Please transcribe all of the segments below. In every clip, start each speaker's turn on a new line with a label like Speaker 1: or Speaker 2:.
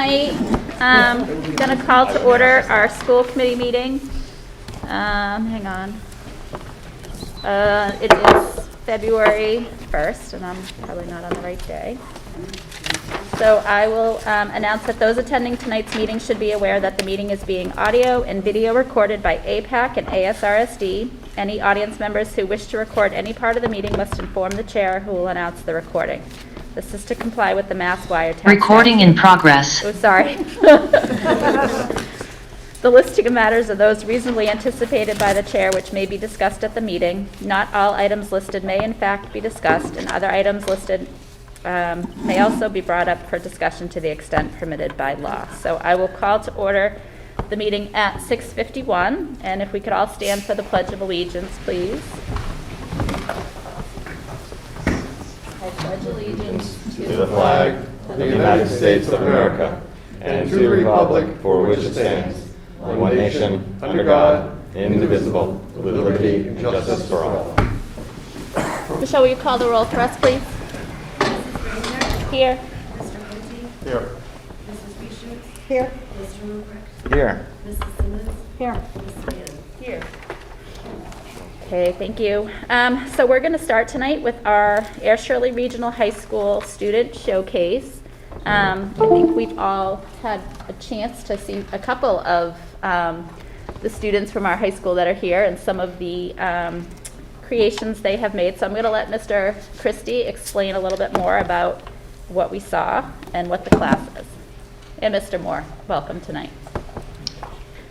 Speaker 1: tonight. I'm going to call to order our school committee meeting. Hang on. It is February 1st, and I'm probably not on the right day. So I will announce that those attending tonight's meeting should be aware that the meeting is being audio and video recorded by APAC and ASRSD. Any audience members who wish to record any part of the meeting must inform the chair, who will announce the recording. This is to comply with the mass wiretap.
Speaker 2: Recording in progress.
Speaker 1: Oh, sorry. The listing of matters are those reasonably anticipated by the chair which may be discussed at the meeting. Not all items listed may in fact be discussed, and other items listed may also be brought up for discussion to the extent permitted by law. So I will call to order the meeting at 6:51, and if we could all stand for the Pledge of Allegiance, please. I pledge allegiance
Speaker 3: to the flag of the United States of America and to the republic for which it stands, one nation, under God, indivisible, with liberty and justice for all.
Speaker 1: Michelle, will you call the roll for us, please? Here.
Speaker 4: Mr. Lindsay?
Speaker 3: Here.
Speaker 4: Mrs. Bishop?
Speaker 1: Here.
Speaker 4: Mr. Ruprecht?
Speaker 3: Here.
Speaker 4: Mrs. Simmons?
Speaker 1: Here.
Speaker 4: Mrs. Mann?
Speaker 1: Here. Okay, thank you. So we're going to start tonight with our Air Shirley Regional High School Student Showcase. I think we've all had a chance to see a couple of the students from our high school that are here and some of the creations they have made. So I'm going to let Mr. Christie explain a little bit more about what we saw and what the class is. And Mr. Moore, welcome tonight.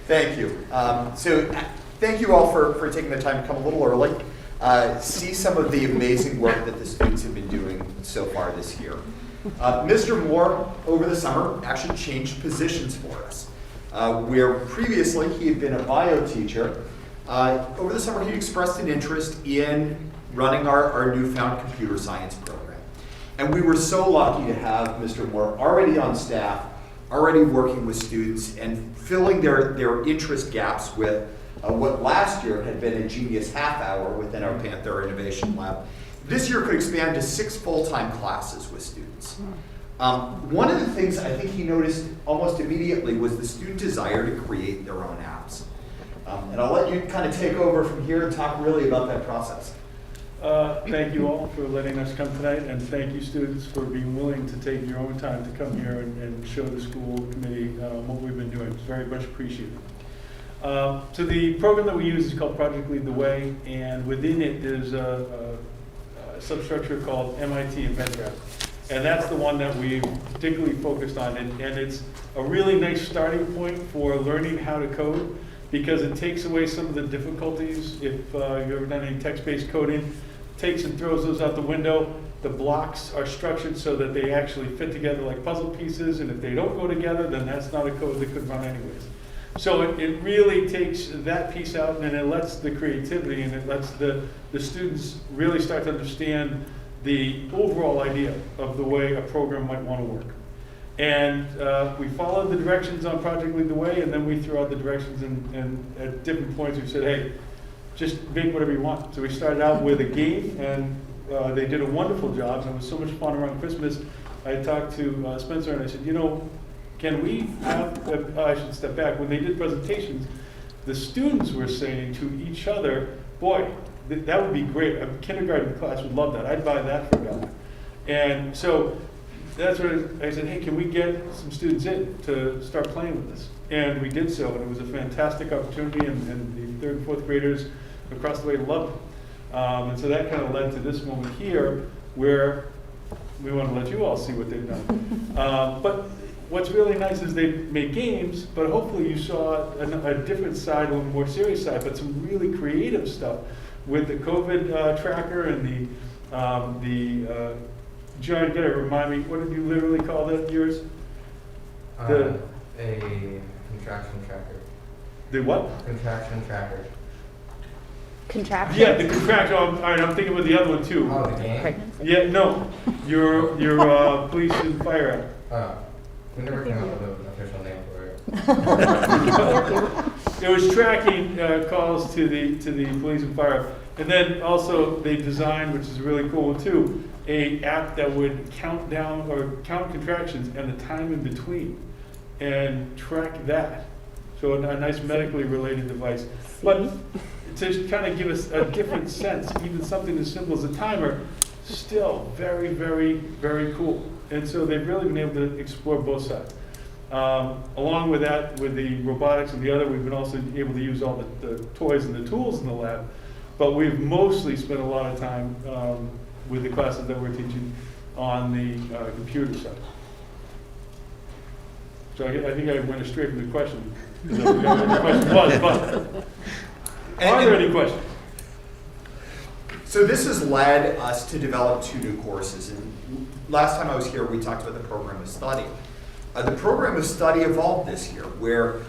Speaker 5: Thank you. Thank you all for taking the time to come a little early, see some of the amazing work that the students have been doing so far this year. Mr. Moore, over the summer, actually changed positions for us. Where previously he had been a bio teacher, over the summer he expressed an interest in running our newfound computer science program. And we were so lucky to have Mr. Moore already on staff, already working with students and filling their interest gaps with what last year had been a genius half hour within our Panther Innovation Lab. This year could expand to 6 full-time classes with students. One of the things I think he noticed almost immediately was the student desire to create their own apps. And I'll let you kind of take over from here and talk really about that process.
Speaker 6: Thank you all for letting us come tonight, and thank you students for being willing to take your own time to come here and show the school committee what we've been doing. It's very much appreciated. So the program that we use is called Project Lead the Way, and within it is a substructure called MIT InventGraph. And that's the one that we particularly focused on, and it's a really nice starting point for learning how to code, because it takes away some of the difficulties. If you've ever done any text-based coding, takes and throws those out the window. The blocks are structured so that they actually fit together like puzzle pieces, and if they don't go together, then that's not a code that could run anyways. So it really takes that piece out, and it lets the creativity, and it lets the students really start to understand the overall idea of the way a program might want to work. And we followed the directions on Project Lead the Way, and then we threw out the directions, and at different points we said, hey, just make whatever you want. So we started out with a game, and they did a wonderful job, and it was so much fun around Christmas. I talked to Spencer, and I said, you know, can we have, I should step back, when they did presentations, the students were saying to each other, boy, that would be great. A kindergarten class would love that. I'd buy that for $1. And so that's where I said, hey, can we get some students in to start playing with this? And we did so, and it was a fantastic opportunity, and the 3rd and 4th graders across the way loved it. And so that kind of led to this moment here, where we want to let you all see what they've done. But what's really nice is they made games, but hopefully you saw a different side, a little more serious side, but some really creative stuff with the COVID tracker and the John, you gotta remind me, what did you literally call that, yours?
Speaker 7: A contraction tracker.
Speaker 6: The what?
Speaker 7: Contraction tracker.
Speaker 1: Contraction?
Speaker 6: Yeah, the contraction. All right, I'm thinking about the other one too.
Speaker 7: Oh, the game?
Speaker 1: Pregnancy?
Speaker 6: Yeah, no, your Police and Fire Act.
Speaker 7: Oh, we never came up with an official name for it.
Speaker 6: It was tracking calls to the police and fire, and then also they designed, which is a really cool one too, a app that would count down or count contractions and the time in between. and track that. So a nice medically related device. But to kind of give us a different sense, even something as simple as a timer, still very, very, very cool. And so they've really been able to explore both sides. Along with that, with the robotics and the other, we've been also able to use all the toys and the tools in the lab. But we've mostly spent a lot of time with the classes that we're teaching on the computer side. So I think I went straight from the question. Because I forgot what the question was, but are there any questions?
Speaker 5: So this has led us to develop 2 new courses. And last time I was here, we talked about the program of study. The program of study evolved this year, where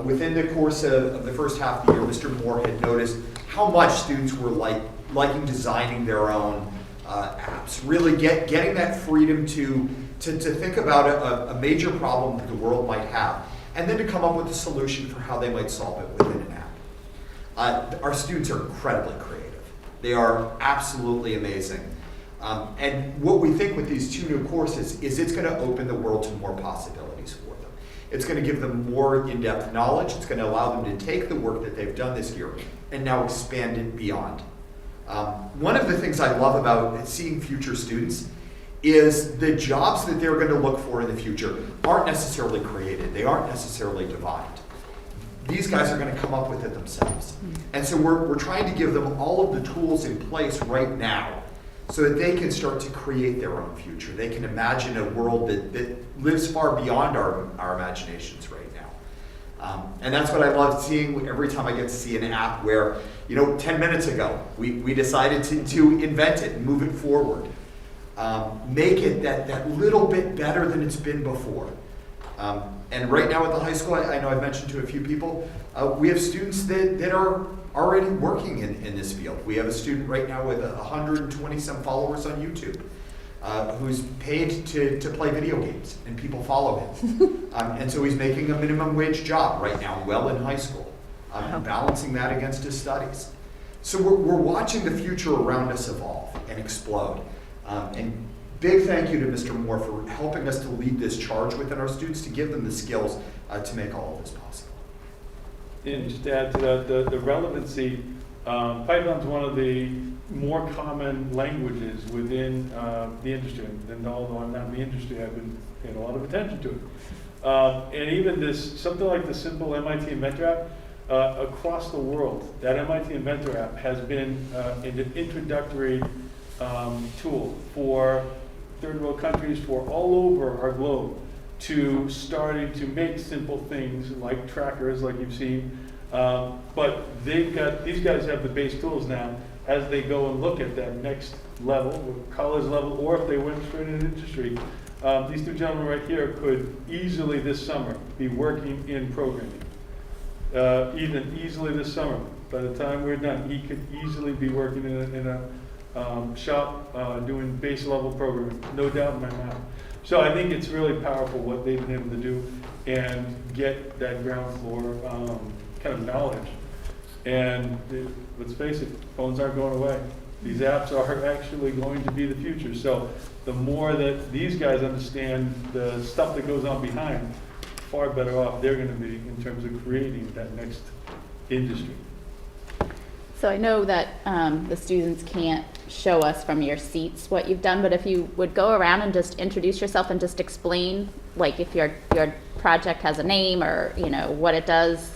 Speaker 5: within the course of the first half of the year, Mr. Moore had noticed how much students were liking designing their own apps, really getting that freedom to think about a major problem that the world might have, and then to come up with a solution for how they might solve it within an app. Our students are incredibly creative. They are absolutely amazing. And what we think with these 2 new courses is it's going to open the world to more possibilities for them. It's going to give them more in-depth knowledge. It's going to allow them to take the work that they've done this year and now expand it beyond. One of the things I love about seeing future students is the jobs that they're going to look for in the future aren't necessarily created. They aren't necessarily divined. These guys are going to come up with it themselves. And so we're trying to give them all of the tools in place right now so that they can start to create their own future. They can imagine a world that lives far beyond our imaginations right now. And that's what I love seeing every time I get to see an app where, 10 minutes ago, we decided to invent it and move it forward. Make it that little bit better than it's been before. And right now at the high school, I know I've mentioned to a few people, we have students that are already working in this field. We have a student right now with 120 some followers on YouTube who's paid to play video games, and people follow him. And so he's making a minimum wage job right now, well in high school, and balancing that against his studies. So we're watching the future around us evolve and explode. And big thank you to Mr. Moore for helping us to lead this charge within our students to give them the skills to make all of this possible.
Speaker 6: And just to add to that, the relevancy, Python's one of the more common languages within the industry. And although I'm not in the industry, I've been paying a lot of attention to it. And even something like the simple MIT Inventor app, across the world, that MIT Inventor app has been an introductory tool for third world countries, for all over our globe, to starting to make simple things like trackers, like you've seen. But these guys have the base tools now as they go and look at that next level, college level, or if they went straight into industry. These 2 gentlemen right here could easily this summer be working in programming. Even easily this summer. By the time we're done, he could easily be working in a shop doing base level programming, no doubt in my mind. So I think it's really powerful what they've been able to do and get that ground floor kind of knowledge. And let's face it, phones aren't going away. These apps are actually going to be the future. So the more that these guys understand the stuff that goes on behind, far better off they're going to be in terms of creating that next industry.
Speaker 1: So I know that the students can't show us from your seats what you've done, but if you would go around and just introduce yourself and just explain, like if your project has a name or what it does.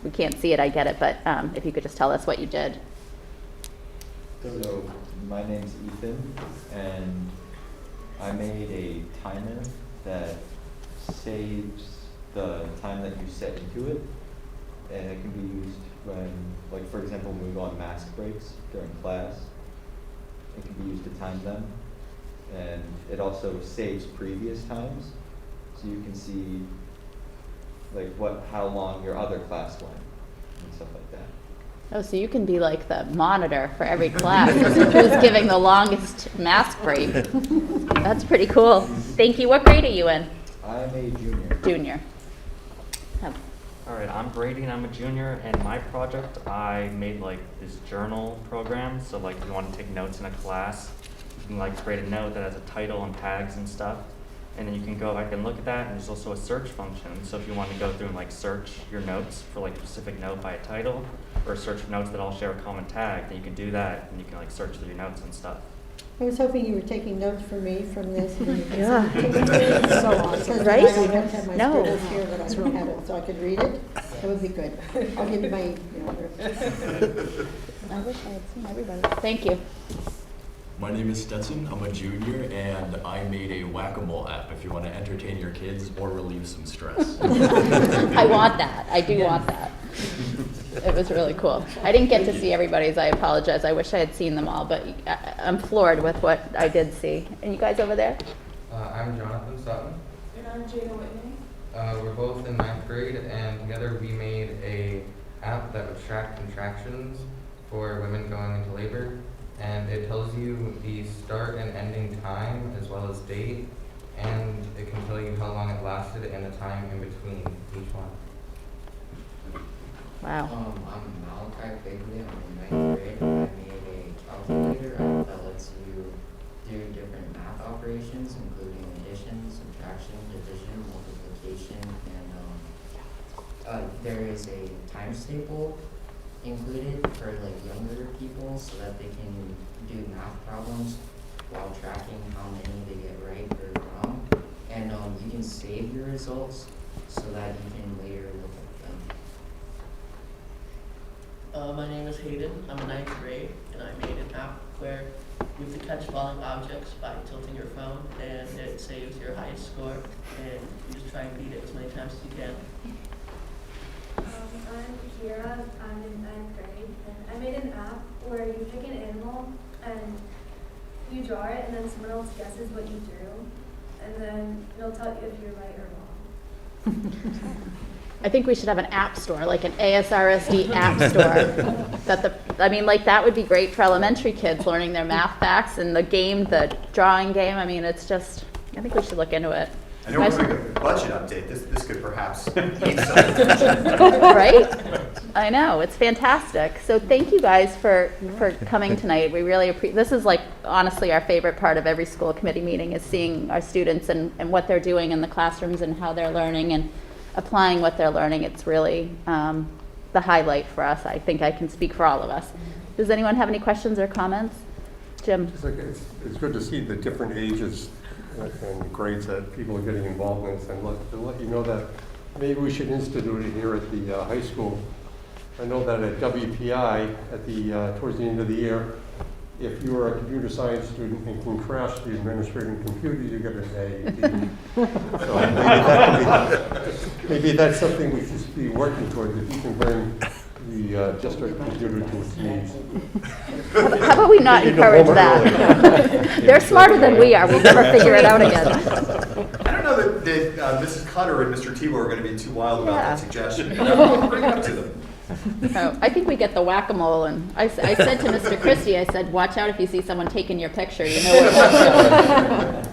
Speaker 1: We can't see it, I get it, but if you could just tell us what you did.
Speaker 2: So my name's Ethan, and I made a timer that saves the time that you set into it, and it can be used when, like for example, when we go on mask breaks during class. It can be used to time them, and it also saves previous times, so you can see like how long your other class went and stuff like that.
Speaker 1: Oh, so you can be like the monitor for every class, who's giving the longest mask break. That's pretty cool. Thank you. What grade are you in?
Speaker 2: I'm a junior.
Speaker 1: Junior.
Speaker 8: All right, I'm Brady and I'm a junior, and my project, I made like this journal program. So like if you want to take notes in a class, you can like create a note that has a title and tags and stuff. And then you can go back and look at that, and there's also a search function. So if you want to go through and like search your notes for like a specific note by a title, or search for notes that all share a common tag, then you can do that, and you can like search through your notes and stuff.
Speaker 9: I was hoping you were taking notes from me from this. And you could
Speaker 1: Yeah.
Speaker 9: send it to me and so on. Because then
Speaker 1: Right?
Speaker 9: I don't have to have my
Speaker 1: No.
Speaker 9: scribbles here that I don't have it, so I could read it. That would be good. I'll give you my email address.
Speaker 1: I wish I had seen everybody. Thank you.
Speaker 10: My name is Stetson. I'm a junior, and I made a whack-a-mole app if you want to entertain your kids or relieve some stress.
Speaker 1: I want that. I do want that. It was really cool. I didn't get to see everybody's. I apologize. I wish I had seen them all, but I'm floored with what I did see. And you guys over there?
Speaker 7: I'm Jonathan Sutton.
Speaker 4: And I'm Jada Whitney.
Speaker 7: We're both in 9th grade, and together we made a app that would track contractions for women going into labor. And it tells you the start and ending time as well as date, and it can tell you how long it lasted and the time in between each one.
Speaker 1: Wow.
Speaker 11: I'm Malachi Bigley. I'm in 9th grade. I made a calculator app that lets you do different math operations, including addition, subtraction, division, multiplication, and there is a times table included for like younger people so that they can do math problems while tracking how many they get right or wrong. And you can save your results so that you can later look at them.
Speaker 12: My name is Hayden. I'm in 9th grade, and I made an app where you have to catch falling objects by tilting your phone, and it saves your highest score, and you just try and beat it as many times as you can.
Speaker 4: I'm Kira. I'm in 9th grade, and I made an app where you pick an animal and you draw it, and then someone else guesses what you drew, and then it'll tell you if you're right or wrong.
Speaker 1: I think we should have an app store, like an ASRSD app store. That would be great for elementary kids learning their math facts, and the drawing game. I mean, it's just, I think we should look into it.
Speaker 5: I know we're doing a budget update. This could perhaps need some attention.
Speaker 1: Right? I know, it's fantastic. So thank you guys for coming tonight. We really appreciate, this is like honestly our favorite part of every school committee meeting is seeing our students and what they're doing in the classrooms and how they're learning and applying what they're learning. It's really the highlight for us. I think I can speak for all of us. Does anyone have any questions or comments? Jim?
Speaker 13: It's good to see the different ages and grades that people are getting involved in, and to let you know that maybe we should institute it here at the high school. I know that at WPI, at towards the end of the year, if you are a computer science student and can crash the administrating computers, you get an A. So maybe that's something we should be working towards, if you can bring the district computer to its knees.
Speaker 1: How about we not encourage that? They're smarter than we are. We'll never figure it out again.
Speaker 5: I don't know that Mrs. Cutter and Mr. Tebow are going to be too wild about that suggestion. But I'll bring it up to them.
Speaker 1: No, I think we get the whack-a-mole, and I said to Mr. Christie, I said, watch out if you see someone taking your picture, you know what.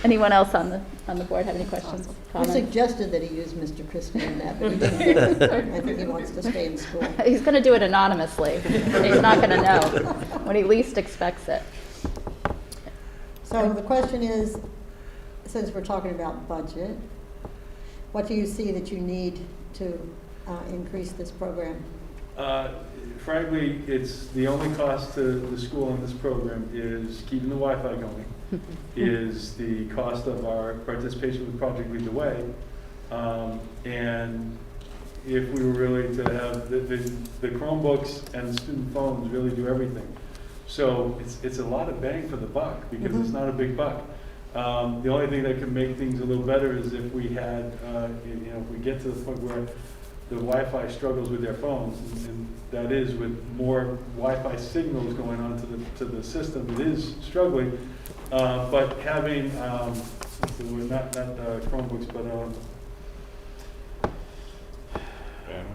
Speaker 1: Anyone else on the board have any questions?
Speaker 9: I
Speaker 1: Comments?
Speaker 9: suggested that he use Mr. Christie in that, but he didn't do it. I think he wants to stay in school.
Speaker 1: He's going to do it anonymously. He's not going to know when he least expects it.
Speaker 9: So the question is, since we're talking about budget, what do you see that you need to increase this program?
Speaker 6: Frankly, it's the only cost to the school in this program is keeping the Wi-Fi going, is the cost of our participation with Project Lead the Way, and if we were really to have the Chromebooks and the student phones really do everything. So it's a lot of bang for the buck because it's not a big buck. The only thing that can make things a little better is if we had, if we get to the point where the Wi-Fi struggles with their phones, and that is with more Wi-Fi signals going on to the system, it is struggling. But having, not Chromebooks, but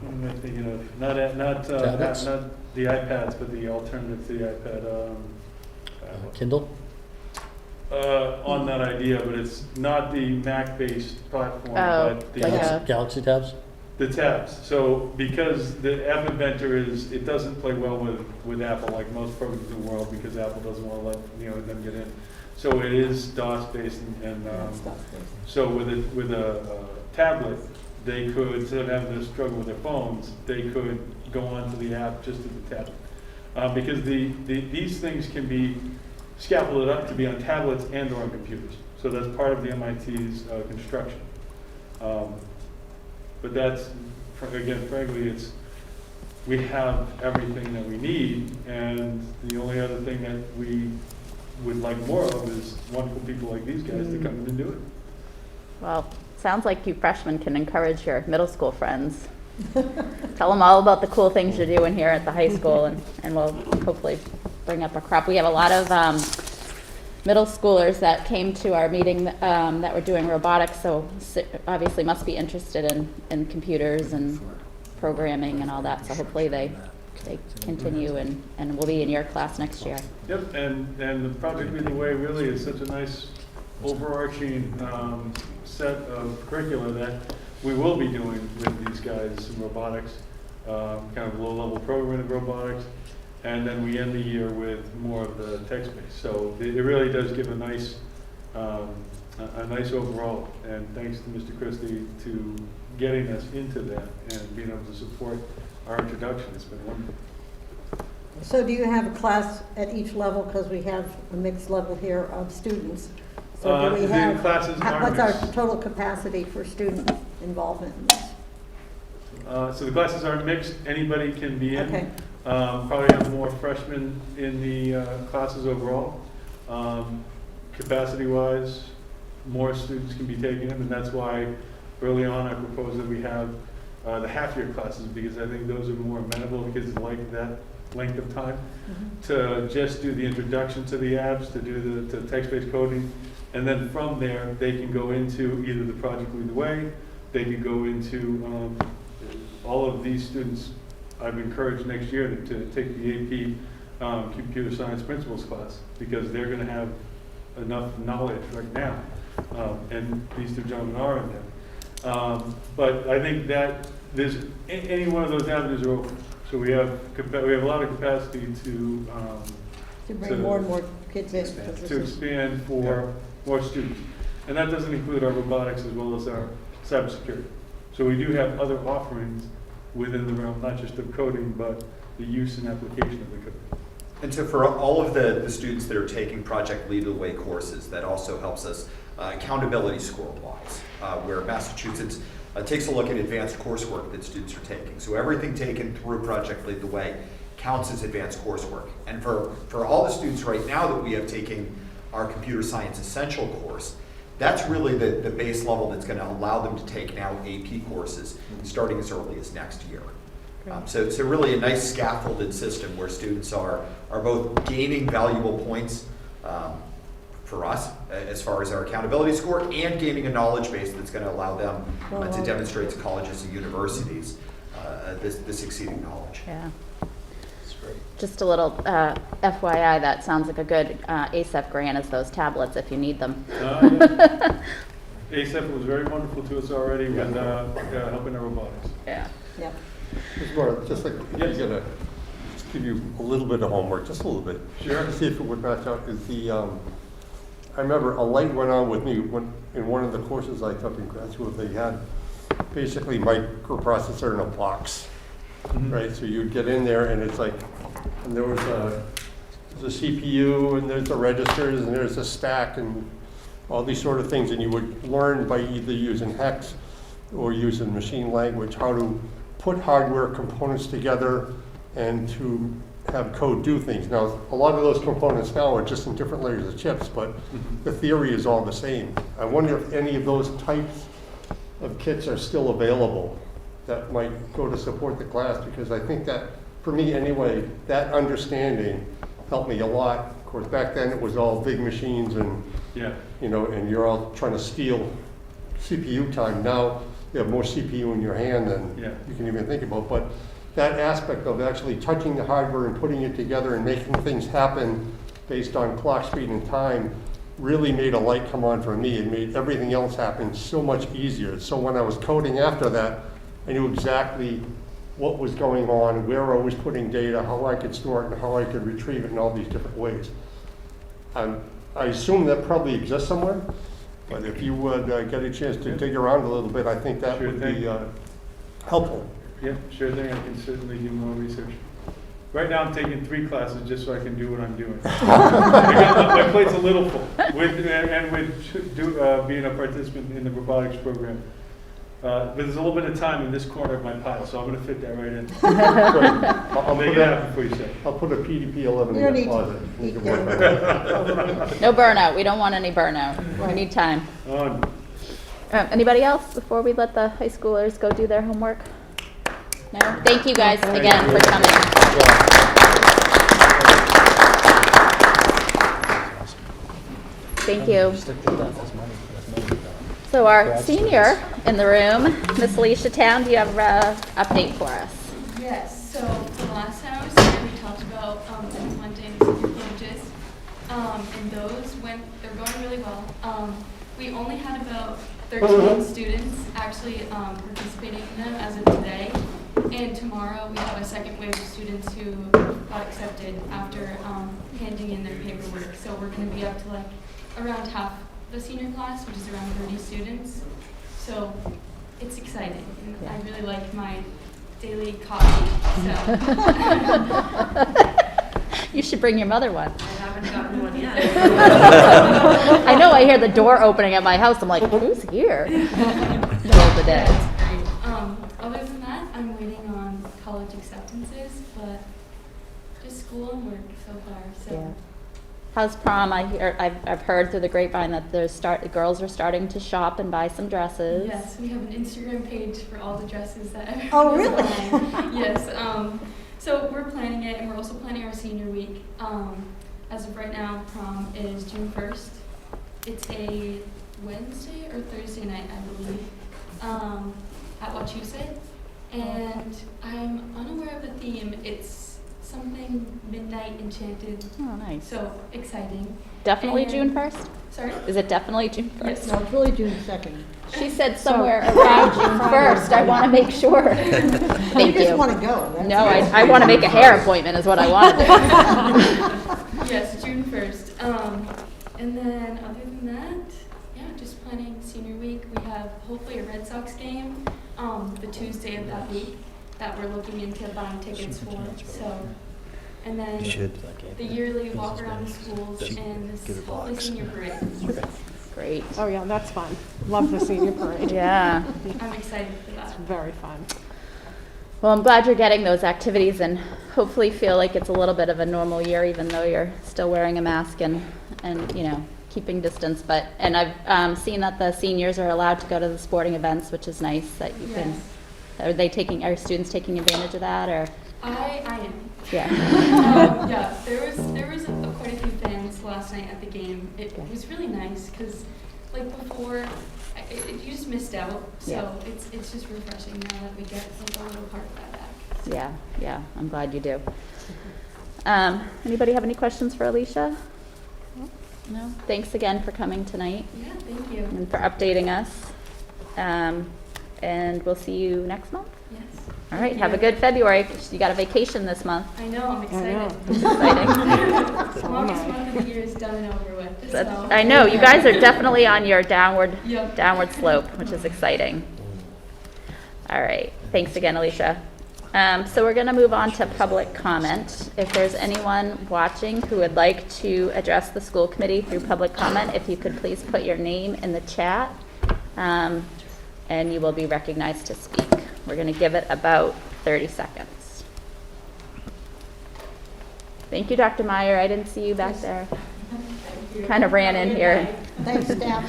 Speaker 6: what am I thinking of? Not the iPads, but the alternative to the iPad.
Speaker 14: Kindle?
Speaker 6: On that idea, but it's not the Mac-based platform, but the
Speaker 14: Galaxy Tabs?
Speaker 6: The tabs. So because the App Inventor it doesn't play well with Apple, like most programs in the world, because Apple doesn't want to let them get in. So it is DOS-based and so with a tablet, they could, instead of having to struggle with their phones, they could go onto the app just to the tablet. Because these things can be scaffolded up to be on tablets and or on computers. So that's part of the MIT's construction. But that's, again, frankly, we have everything that we need, and the only other thing that we would like more of is wonderful people like these guys to come in and do it.
Speaker 1: Well, sounds like you freshmen can encourage your middle school friends. Tell them all about the cool things you're doing here at the high school, and we'll hopefully bring up a crop. We have a lot of middle schoolers that came to our meeting that were doing robotics, so obviously must be interested in computers and programming and all that. So hopefully they continue and will be in your class next year.
Speaker 6: Yep, and the Project Lead the Way really is such a nice overarching set of curricula that we will be doing with these guys, some robotics, kind of low-level programming of robotics, and then we end the year with more of the text-based. So it really does give a nice overall, and thanks to Mr. Christie to getting us into that and being able to support our introduction. It's been wonderful.
Speaker 9: So do you have a class at each level, because we have a mixed level here of students? So do we
Speaker 6: The
Speaker 9: have,
Speaker 6: classes are
Speaker 9: what's our
Speaker 6: mixed.
Speaker 9: total capacity for student involvement in this?
Speaker 6: So the classes are mixed. Anybody can be in.
Speaker 9: Okay.
Speaker 6: Probably have more freshmen in the classes overall. Capacity-wise, more students can be taking them, and that's why early on I proposed that we have the half-year classes, because I think those are more amenable because it's like that length of time to just do the introduction to the apps, to do the text-based coding, and then from there they can go into either the Project Lead the Way, they can go into all of these students. I've encouraged next year to take the AP Computer Science Principles class, because they're going to have enough knowledge right now, and these two gentlemen are in there. But I think that there's any one of those avenues are open. So we have a lot of capacity to
Speaker 9: bring more and more kids in.
Speaker 6: to expand for more students, and that doesn't include our robotics as well as our cybersecurity. So we do have other offerings within the realm, not just of coding, but the use and application of the code.
Speaker 5: And so for all of the students that are taking Project Lead the Way courses, that also helps us accountability score-wise, where Massachusetts takes a look at advanced coursework that students are taking. So everything taken through Project Lead the Way counts as advanced coursework. And for all the students right now that we have taking our Computer Science Essential course, that's really the base level that's going to allow them to take now AP courses starting as early as next year. So it's really a nice scaffolded system where students are both gaining valuable points for us as far as our accountability score, and gaining a knowledge base that's going to allow them to demonstrate to colleges and universities this exceeding knowledge.
Speaker 1: Yeah. Just a little FYI, that sounds like a good ASEF grant, is those tablets if you need them.
Speaker 6: ASEF was very wonderful to us already with helping our robotics.
Speaker 1: Yeah.
Speaker 9: Yep.
Speaker 13: Ms. Moore, just like,
Speaker 6: Yes.
Speaker 13: I'm gonna just give you a little bit of homework, just a little bit.
Speaker 6: Sure.
Speaker 13: To see if it would match up. Is I remember a light went on with me when in one of the courses I took in grad school. They had basically microprocessor in a box, right? So you'd get in there and it's like, and there's a CPU and there's the registers and there's a stack and all these sort of things, and you would learn by either using hex or using machine language how to put hardware components together and to have code do things. Now, a lot of those components now are just in different layers of chips, but the theory is all the same. I wonder if any of those types of kits are still available that might go to support the class, because I think that, for me anyway, that understanding helped me a lot. Of course, back then it was all big machines and, you know, and you're all trying to steal CPU time. Now you have more CPU in your hand than you can even think about. But that aspect of actually touching the hardware and putting it together and making things happen based on clock speed and time really made a light come on for me. It made everything else happen so much easier. So when I was coding after that, I knew exactly what was going on, where I was putting data, how I could store it, and how I could retrieve it in all these different ways. I assume that probably exists somewhere, but if you would get a chance to dig around a little bit, I think that
Speaker 6: Sure
Speaker 13: would
Speaker 6: thing.
Speaker 13: be helpful.
Speaker 6: Yeah, sure thing, I can certainly do more research. Right now, I'm taking 3 classes just so I can do what I'm doing. My plate's a little full, with being a participant in the robotics program. But there's a little bit of time in this corner of my pile, so I'm gonna fit that right in. I'll make it happen for you, sir.
Speaker 13: I'll put a PDP 11
Speaker 9: You don't
Speaker 13: in
Speaker 9: need
Speaker 13: the
Speaker 9: to
Speaker 13: closet. You can
Speaker 9: eat
Speaker 13: work on that.
Speaker 1: No burnout. We don't want any burnout. We need time.
Speaker 6: On.
Speaker 1: Anybody else before we let the high schoolers go do their homework? No? Thank you guys again for coming. Thank you. So our senior in the room, Miss Alicia Town, do you have an update for us?
Speaker 15: Yes, so the last time I was here, we talked about implementing senior privileges, and they're going really well. We only had about 13 students actually participating in them as of today, and tomorrow we have a second wave of students who got accepted after handing in their paperwork. So we're going to be up to like around half the senior class, which is around 30 students. So it's exciting, and I really like my daily coffee. So.
Speaker 1: You should bring your mother one.
Speaker 15: I haven't gotten one yet.
Speaker 1: I know, I hear the door opening at my house. I'm like, who's here? Middle of the day.
Speaker 15: Other than that, I'm waiting on college acceptances, but just school and work so far. So.
Speaker 1: Yeah. How's prom? I've heard through the grapevine that the girls are starting to shop and buy some dresses.
Speaker 15: Yes, we have an Instagram page for all the dresses that everyone
Speaker 9: Oh, really?
Speaker 15: buying. Yes. So we're planning it, and we're also planning our senior week. As of right now, prom is June 1st. It's a Wednesday or Thursday night, I believe, at Wachusett. And I'm unaware of the theme. It's something midnight enchanted.
Speaker 1: Oh, nice.
Speaker 15: So exciting.
Speaker 1: Definitely
Speaker 15: And-
Speaker 1: June 1st?
Speaker 15: Sorry?
Speaker 1: Is it definitely June 1st?
Speaker 9: No, it's really June 2nd.
Speaker 1: She said somewhere around June 1st. I want to make sure. Thank
Speaker 9: You just
Speaker 1: you.
Speaker 9: want to go. That's
Speaker 1: No,
Speaker 9: it.
Speaker 1: I want to make a hair appointment is what I want to do.
Speaker 15: Yes, June 1st. And then other than that, yeah, just planning senior week. We have hopefully a Red Sox game the Tuesday of that week that we're looking into buying tickets for. So, and then the yearly walk around the schools and this hopefully senior parade.
Speaker 1: Great.
Speaker 16: Oh yeah, that's fun. Love the senior parade.
Speaker 1: Yeah.
Speaker 15: I'm excited for that.
Speaker 16: It's very fun.
Speaker 1: Well, I'm glad you're getting those activities and hopefully feel like it's a little bit of a normal year, even though you're still wearing a mask and keeping distance. And I've seen that the seniors are allowed to go to the sporting events, which is nice that you can. Are students taking advantage of that, or?
Speaker 15: I am.
Speaker 1: Yeah.
Speaker 15: Yeah, there was quite a few fans last night at the game. It was really nice because, like before, you just missed out. So it's just refreshing now that we get like a little part of that back. So.
Speaker 1: Yeah, I'm glad you do. Anybody have any questions for Alicia? No? Thanks again for coming tonight.
Speaker 15: Yeah, thank you.
Speaker 1: And for updating us. And we'll see you next month.
Speaker 15: Yes.
Speaker 1: All right, have a good February. You got a vacation this month.
Speaker 15: I know, I'm excited.
Speaker 1: It's exciting.
Speaker 15: The longest month of the year is done and over with. So.
Speaker 1: I know, you guys are definitely on your downward slope, which is exciting. All right, thanks again, Alicia. So we're going to move on to public comment. If there's anyone watching who would like to address the school committee through public comment, if you could please put your name in the chat, and you will be recognized to speak. We're going to give it about 30 seconds. Thank you, Dr. Meyer. I didn't see you back there. Kind of ran in here.
Speaker 9: Thanks, staff.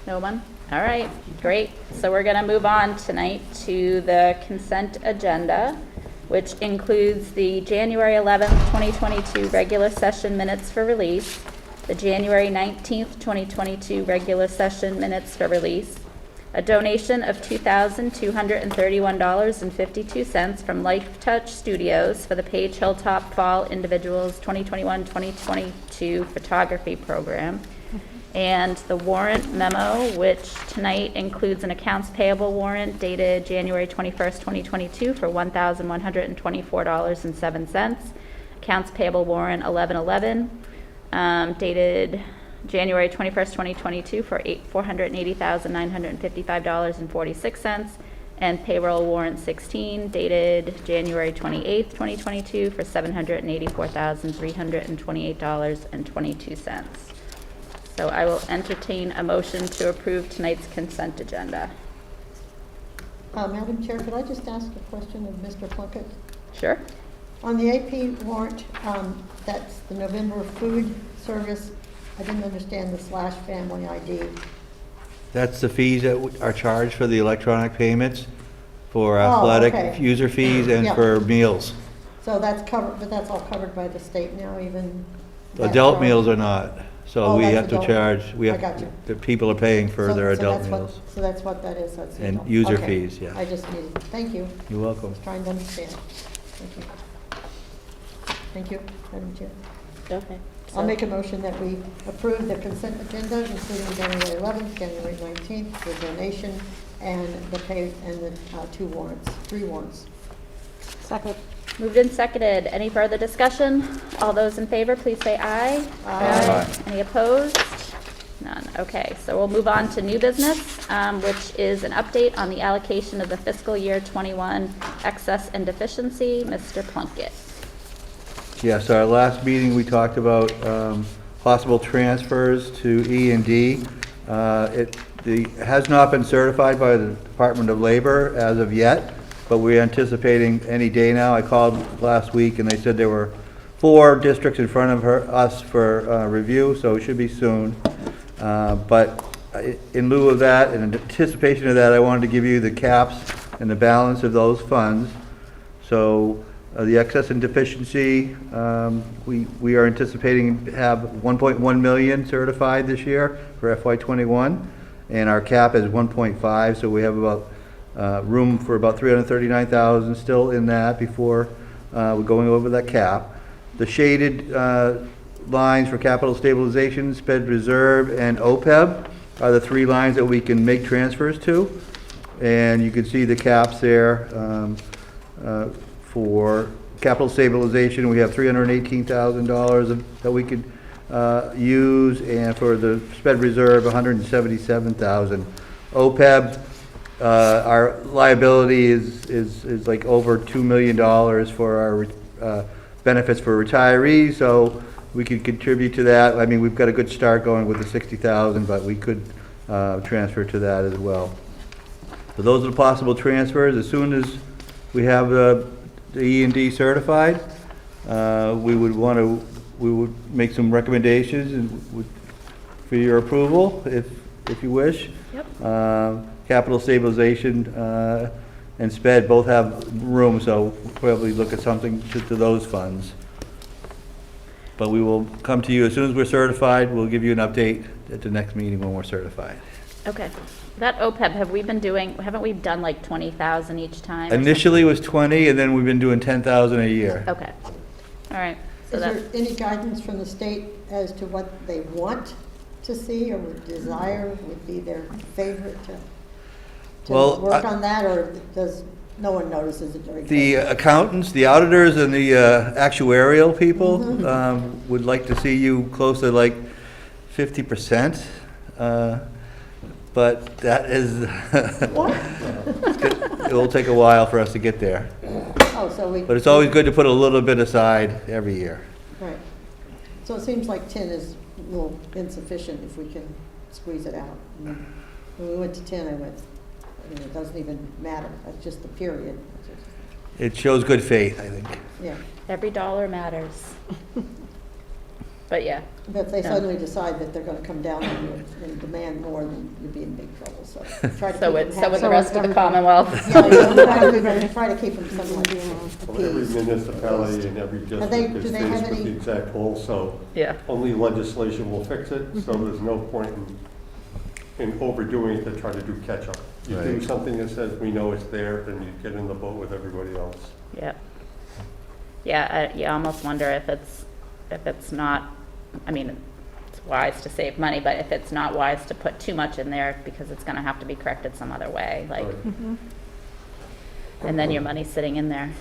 Speaker 1: No one? All right, great. So we're going to move on tonight to the consent agenda, which includes the January 11th, 2022 regular session minutes for release, the January 19th, 2022 regular session minutes for release, a donation of $2,231.52 from Life Touch Studios for the Page Hilltop Fall Individuals 2021-2022 photography program, And the warrant memo, which tonight includes an accounts payable warrant dated January 21st, 2022 for $1,124.07. Accounts payable warrant 1111, dated January 21st, 2022 for $480,955.46. And payroll warrant 16, dated January 28th, 2022 for $784,328.22. So I will entertain a motion to approve tonight's consent agenda.
Speaker 9: Madam Chair, could I just ask a question of Mr. Plunkett?
Speaker 1: Sure.
Speaker 9: On the AP warrant, that's the November food service, I didn't understand the / family ID.
Speaker 17: That's the fees that are charged for the electronic payments, for
Speaker 9: Oh,
Speaker 17: athletic
Speaker 9: okay.
Speaker 17: user fees and
Speaker 9: Yeah.
Speaker 17: for meals.
Speaker 9: So that's covered, but that's all covered by the state now, even? that
Speaker 17: Adult
Speaker 9: charge?
Speaker 17: meals are not, so
Speaker 9: Oh,
Speaker 17: we
Speaker 9: that's
Speaker 17: have to
Speaker 9: adult.
Speaker 17: charge,
Speaker 9: I got you.
Speaker 17: the people are paying for
Speaker 9: So-
Speaker 17: their
Speaker 9: so
Speaker 17: adult
Speaker 9: that's what-
Speaker 17: meals.
Speaker 9: So that's what that is, that's. the
Speaker 17: And
Speaker 9: adult.
Speaker 17: user
Speaker 9: Okay.
Speaker 17: fees, yeah.
Speaker 9: I just needed, thank you.
Speaker 17: You're welcome.
Speaker 9: Just trying to understand. Thank you. Thank you, Madam Chair.
Speaker 1: Okay.
Speaker 9: I'll make a motion that we approve the consent agenda, including January 11th, January 19th, the donation, and the pay, and the 3 warrants.
Speaker 16: Second.
Speaker 1: Moved and seconded. Any further discussion? All those in favor, please say aye.
Speaker 9: Aye.
Speaker 1: Any opposed? None. Okay, so we'll move on to new business, which is an update on the allocation of the fiscal year 21 excess and deficiency. Mr. Plunkett.
Speaker 17: Yes, our last meeting, we talked about possible transfers to E&D. It has not been certified by the Department of Labor as of yet, but we're anticipating any day now. I called last week and they said there were 4 districts in front of us for review, so it should be soon. But in lieu of that, and in anticipation of that, I wanted to give you the caps and the balance of those funds. So the excess and deficiency, we are anticipating to have 1.1 million certified this year for FY21, and our cap is 1.5, so we have about room for about 339,000 still in that before we're going over that cap. The shaded lines for capital stabilization, sped reserve, and OPEB are the 3 lines that we can make transfers to, and you can see the caps there. For capital stabilization, we have $318,000 that we could use, and for the sped reserve, $177,000. OPEB, our liability is like over $2 million for our benefits for retirees, so we could contribute to that. I mean, we've got a good start going with the $60,000, but we could transfer to that as well. So those are the possible transfers. As soon as we have the E&D certified, we would make some recommendations and for your approval, if you wish.
Speaker 1: Yep.
Speaker 17: Capital stabilization and SPED both have room, so we'll probably look at something to those funds. But we will come to you as soon as we're certified. We'll give you an update at the next meeting when we're certified.
Speaker 1: Okay. That OPEB, haven't we done like 20,000 each time? or
Speaker 17: Initially it was 20, and then we've been doing 10,000 a year.
Speaker 1: something? Okay. All right. So
Speaker 9: Is
Speaker 1: that,
Speaker 9: there any guidance from the state as to what they want to see or would desire would be their favorite to
Speaker 17: Well,
Speaker 9: work on that, or does no one notices it very
Speaker 17: The
Speaker 9: closely?
Speaker 17: accountants, the auditors, and the actuarial people would like to see you close to like 50%. But that is, it will take a while for us to get there.
Speaker 9: Oh, so we.
Speaker 17: But it's always good to put a little bit aside every year.
Speaker 9: Right. So it seems like 10 is a little insufficient if we can squeeze it out. And when we went to 10, I went, it doesn't even matter. That's just the period.
Speaker 17: It shows good faith, I think.
Speaker 9: Yeah.
Speaker 1: every dollar matters. But yeah.
Speaker 9: But if they
Speaker 1: Yeah.
Speaker 9: suddenly decide that they're going to come down on you and demand more, then you'd be in big trouble. So try to
Speaker 1: So
Speaker 9: keep
Speaker 1: would
Speaker 9: them happy.
Speaker 1: the rest of the Commonwealth.
Speaker 9: Yeah, you know, try to keep them somewhat
Speaker 13: Well, every
Speaker 9: appeased.
Speaker 13: municipality and every
Speaker 9: do
Speaker 13: district
Speaker 9: they
Speaker 13: is
Speaker 9: have
Speaker 13: faced with
Speaker 9: any-
Speaker 13: the exact hole, so
Speaker 1: Yeah.
Speaker 13: only legislation will fix it, so
Speaker 9: Mhm.
Speaker 13: there's no point in overdoing it to try to do catch-up. You do
Speaker 17: Right.
Speaker 13: something that says, we know it's there, then you get in the boat with everybody else.
Speaker 1: Yeah. Yeah, you almost wonder if it's not, I mean, it's wise to save money, but if it's not wise to put too much in there because it's gonna have to be corrected some other way, like, and then your money's sitting in there.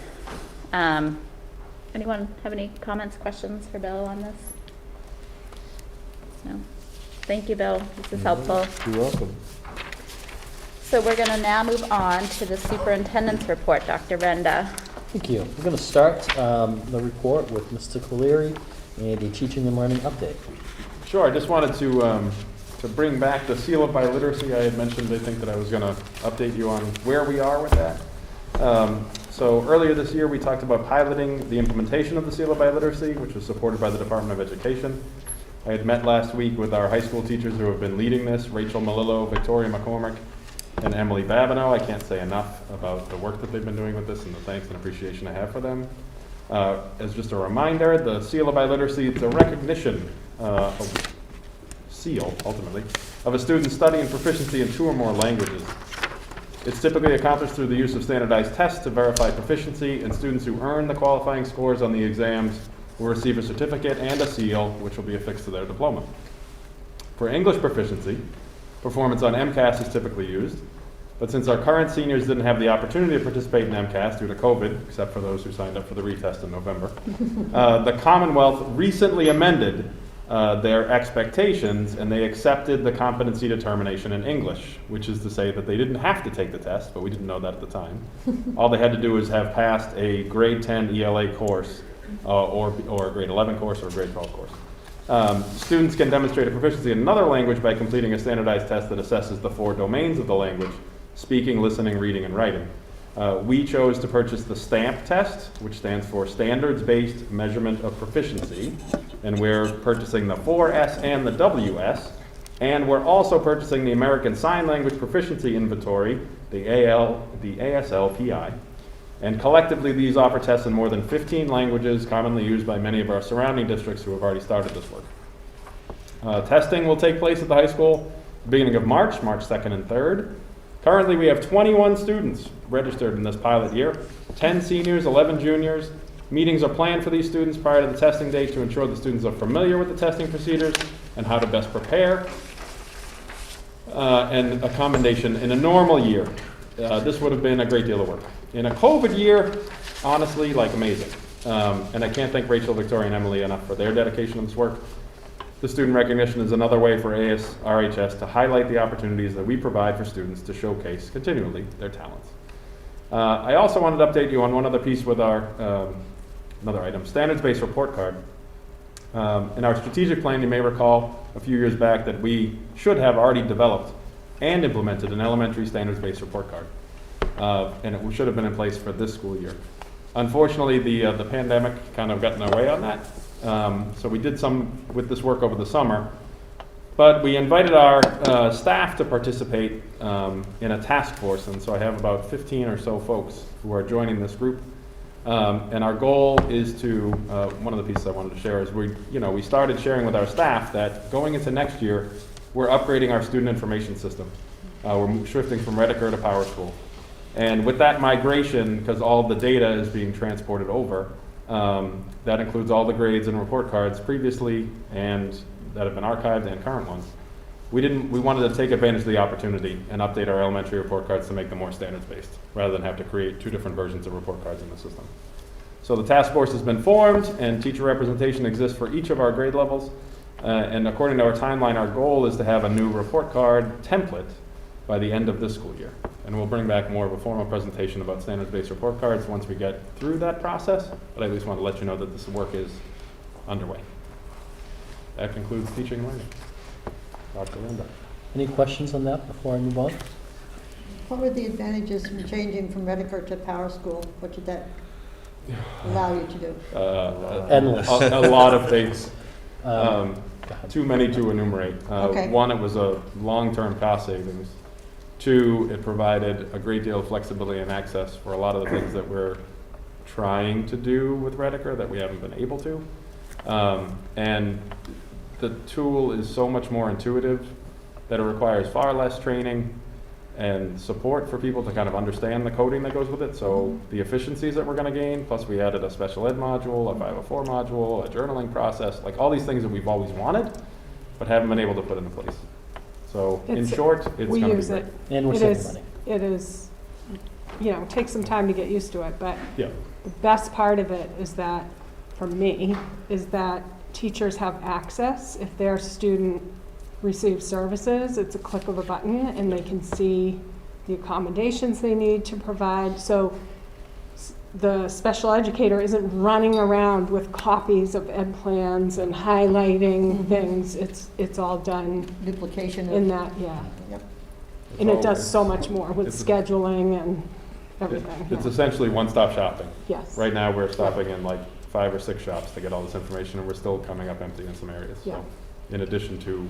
Speaker 1: Anyone have any comments, questions for Bill on this? No? Thank you, Bill. This is helpful.
Speaker 14: You're welcome.
Speaker 1: So we're gonna now move on to the superintendent's report, Dr. Renda.
Speaker 14: Thank you. We're going to start the report with Mr. Colery and a teaching and learning update.
Speaker 18: Sure, I just wanted to bring back the seal of biliteracy. I had mentioned, I think, that I was going to update you on where we are with that. So earlier this year, we talked about piloting the implementation of the seal of biliteracy, which was supported by the Department of Education. I had met last week with our high school teachers who have been leading this, Rachel Malillo, Victoria McCormick, and Emily Babineau. I can't say enough about the work that they've been doing with this and the thanks and appreciation I have for them. As just a reminder, the seal of biliteracy, it's a recognition, seal, ultimately, of a student's study and proficiency in 2 or more languages. It's typically accomplished through the use of standardized tests to verify proficiency, and students who earn the qualifying scores on the exams will receive a certificate and a seal, which will be affixed to their diploma. For English proficiency, performance on MCAS is typically used, but since our current seniors didn't have the opportunity to participate in MCAS due to COVID, except for those who signed up for the retest in November, the Commonwealth recently amended their expectations, and they accepted the competency determination in English, which is to say that they didn't have to take the test, but we didn't know that at the time. All they had to do was have passed a grade 10 ELA course, or a grade 11 course, or a grade 12 course. Students can demonstrate a proficiency in another language by completing a standardized test that assesses the 4 domains of the language: speaking, listening, reading, and writing. We chose to purchase the STAMP test, which stands for Standards-Based Measurement of Proficiency, and we're purchasing the 4S and the WS, and we're also purchasing the American Sign Language Proficiency Inventory, the ASLPI. And collectively, these offer tests in more than 15 languages commonly used by many of our surrounding districts who have already started this work. Testing will take place at the high school beginning of March 2nd and 3rd. Currently, we have 21 students registered in this pilot year, 10 seniors, 11 juniors. Meetings are planned for these students prior to the testing date to ensure the students are familiar with the testing procedures and how to best prepare. And a commendation, in a normal year, this would have been a great deal of work. In a COVID year, honestly, amazing. And I can't thank Rachel, Victoria, and Emily enough for their dedication to this work. The student recognition is another way for ASRHS to highlight the opportunities that we provide for students to showcase continually their talents. I also wanted to update you on one other piece with our, another item, standards-based report card. In our strategic plan, you may recall a few years back that we should have already developed and implemented an elementary standards-based report card. And it should have been in place for this school year. Unfortunately, the pandemic kind of got in our way on that. So we did some with this work over the summer, but we invited our staff to participate in a task force, and so I have about 15 or so folks who are joining this group. And our goal is to, one of the pieces I wanted to share is we started sharing with our staff that going into next year, we're upgrading our student information system. We're shifting from Redeker to PowerSchool. And with that migration, because all the data is being transported over, that includes all the grades and report cards previously and that have been archived and current ones. We wanted to take advantage of the opportunity and update our elementary report cards to make them more standards-based, rather than have to create 2 different versions of report cards in the system. So the task force has been formed, and teacher representation exists for each of our grade levels. And according to our timeline, our goal is to have a new report card template by the end of this school year. And we'll bring back more of a formal presentation about standards-based report cards once we get through that process, but I at least want to let you know that this work is underway. That concludes teaching and learning. Dr. Linda.
Speaker 14: Any questions on that before I move on?
Speaker 9: What were the advantages from changing from Redeker to PowerSchool? What did that allow you to do?
Speaker 14: Endless.
Speaker 18: A lot of things. Too many to enumerate.
Speaker 9: Okay.
Speaker 18: 1, it was a long-term cost savings. 2, it provided a great deal of flexibility and access for a lot of the things that we're trying to do with Redeker that we haven't been able to. And the tool is so much more intuitive that it requires far less training and support for people to kind of understand the coding that goes with it. So the efficiencies that we're going to gain, plus we added a special ed module, a 504 module, a journaling process, like all these things that we've always wanted, but haven't been able to put into place. So in
Speaker 16: It's-
Speaker 18: short, it's
Speaker 16: we
Speaker 18: gonna be
Speaker 16: use
Speaker 18: great.
Speaker 16: it.
Speaker 14: And we're
Speaker 16: It
Speaker 14: saving
Speaker 16: is-
Speaker 14: money.
Speaker 16: It is, takes some time to get used to it, but
Speaker 18: Yeah.
Speaker 16: the best part of it is that, for me, is that teachers have access. If their student receives services, it's a click of a button and they can see the accommodations they need to provide. So the special educator isn't running around with copies of ed plans and highlighting things. It's all done
Speaker 9: Duplication
Speaker 16: in
Speaker 9: of,
Speaker 16: that, yeah.
Speaker 9: yep.
Speaker 16: And it does
Speaker 18: It's-
Speaker 16: so much more with
Speaker 18: it's-
Speaker 16: scheduling and everything.
Speaker 18: It's
Speaker 16: yeah.
Speaker 18: essentially one-stop shopping.
Speaker 16: Yes.
Speaker 18: Right now, we're stopping in like 5 or 6 shops to get all this information, and we're still coming up empty in some areas.
Speaker 16: Yeah.
Speaker 18: So, in addition to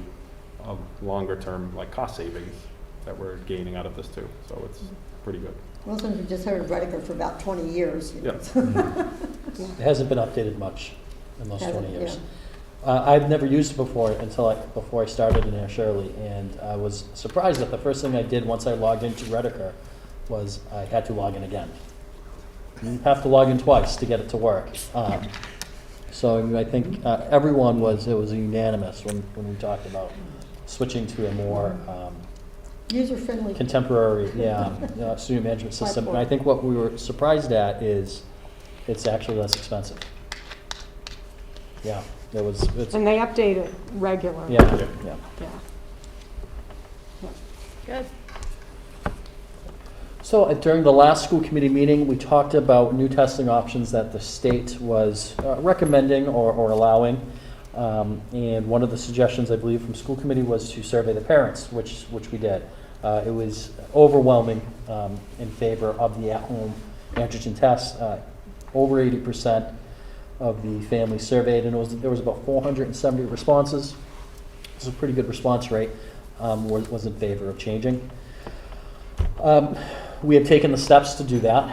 Speaker 18: longer-term like cost savings that we're gaining out of this too. So it's pretty good.
Speaker 9: Well, since we just heard of Rediker for about 20 years.
Speaker 18: Yeah.
Speaker 14: It hasn't been updated much in those
Speaker 9: Hasn't,
Speaker 14: 20 years. I've never used it before before I started in Air Shirley, and I was surprised that the first thing I did once I logged into Rediker was I had to log in again. You have to log in twice to get it to work. So I think everyone was unanimous when we talked about switching to a more
Speaker 9: User-friendly.
Speaker 14: contemporary, student management system. And I think what we were surprised at is it's actually less expensive. Yeah, it's,
Speaker 16: And they update it regularly.
Speaker 14: yeah.
Speaker 16: Yeah.
Speaker 1: Good.
Speaker 14: So during the last school committee meeting, we talked about new testing options that the state was recommending or allowing. And one of the suggestions, I believe, from school committee was to survey the parents, which we did. It was overwhelming in favor of the at-home antigen tests. Over 80% of the families surveyed, and there was about 470 responses. This is a pretty good response rate. Was in favor of changing. We have taken the steps to do that.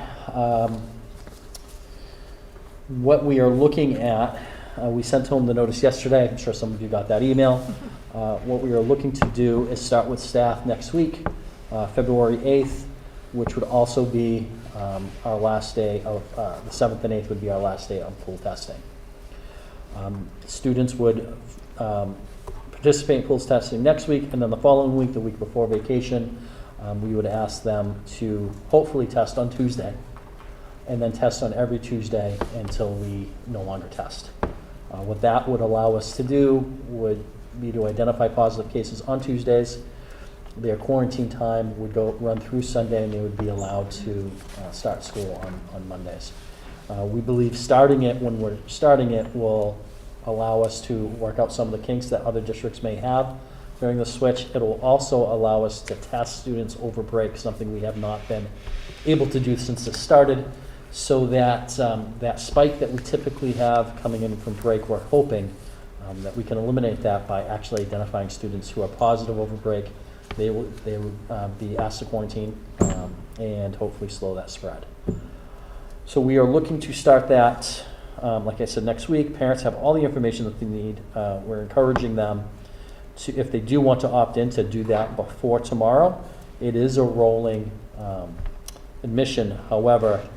Speaker 14: What we are looking at, we sent home the notice yesterday. I'm sure some of you got that email. What we are looking to do is start with staff next week, February 8th, which would also be our last day of, the 7th and 8th would be our last day of pool testing. Students would participate in pools testing next week, and then the following week, the week before vacation, we would ask them to hopefully test on Tuesday, and then test on every Tuesday until we no longer test. What that would allow us to do would be to identify positive cases on Tuesdays. Their quarantine time would run through Sunday, and they would be allowed to start school on Mondays. We believe starting it when we're starting it will allow us to work out some of the kinks that other districts may have during the switch. It will also allow us to test students over break, something we have not been able to do since it started, so that that spike that we typically have coming in from break, we're hoping that we can eliminate that by actually identifying students who are positive over break. They will be asked to quarantine and hopefully slow that spread. So we are looking to start that, like I said, next week. Parents have all the information that they need. We're encouraging them to, if they do want to opt in, to do that before tomorrow. It is a rolling admission. However,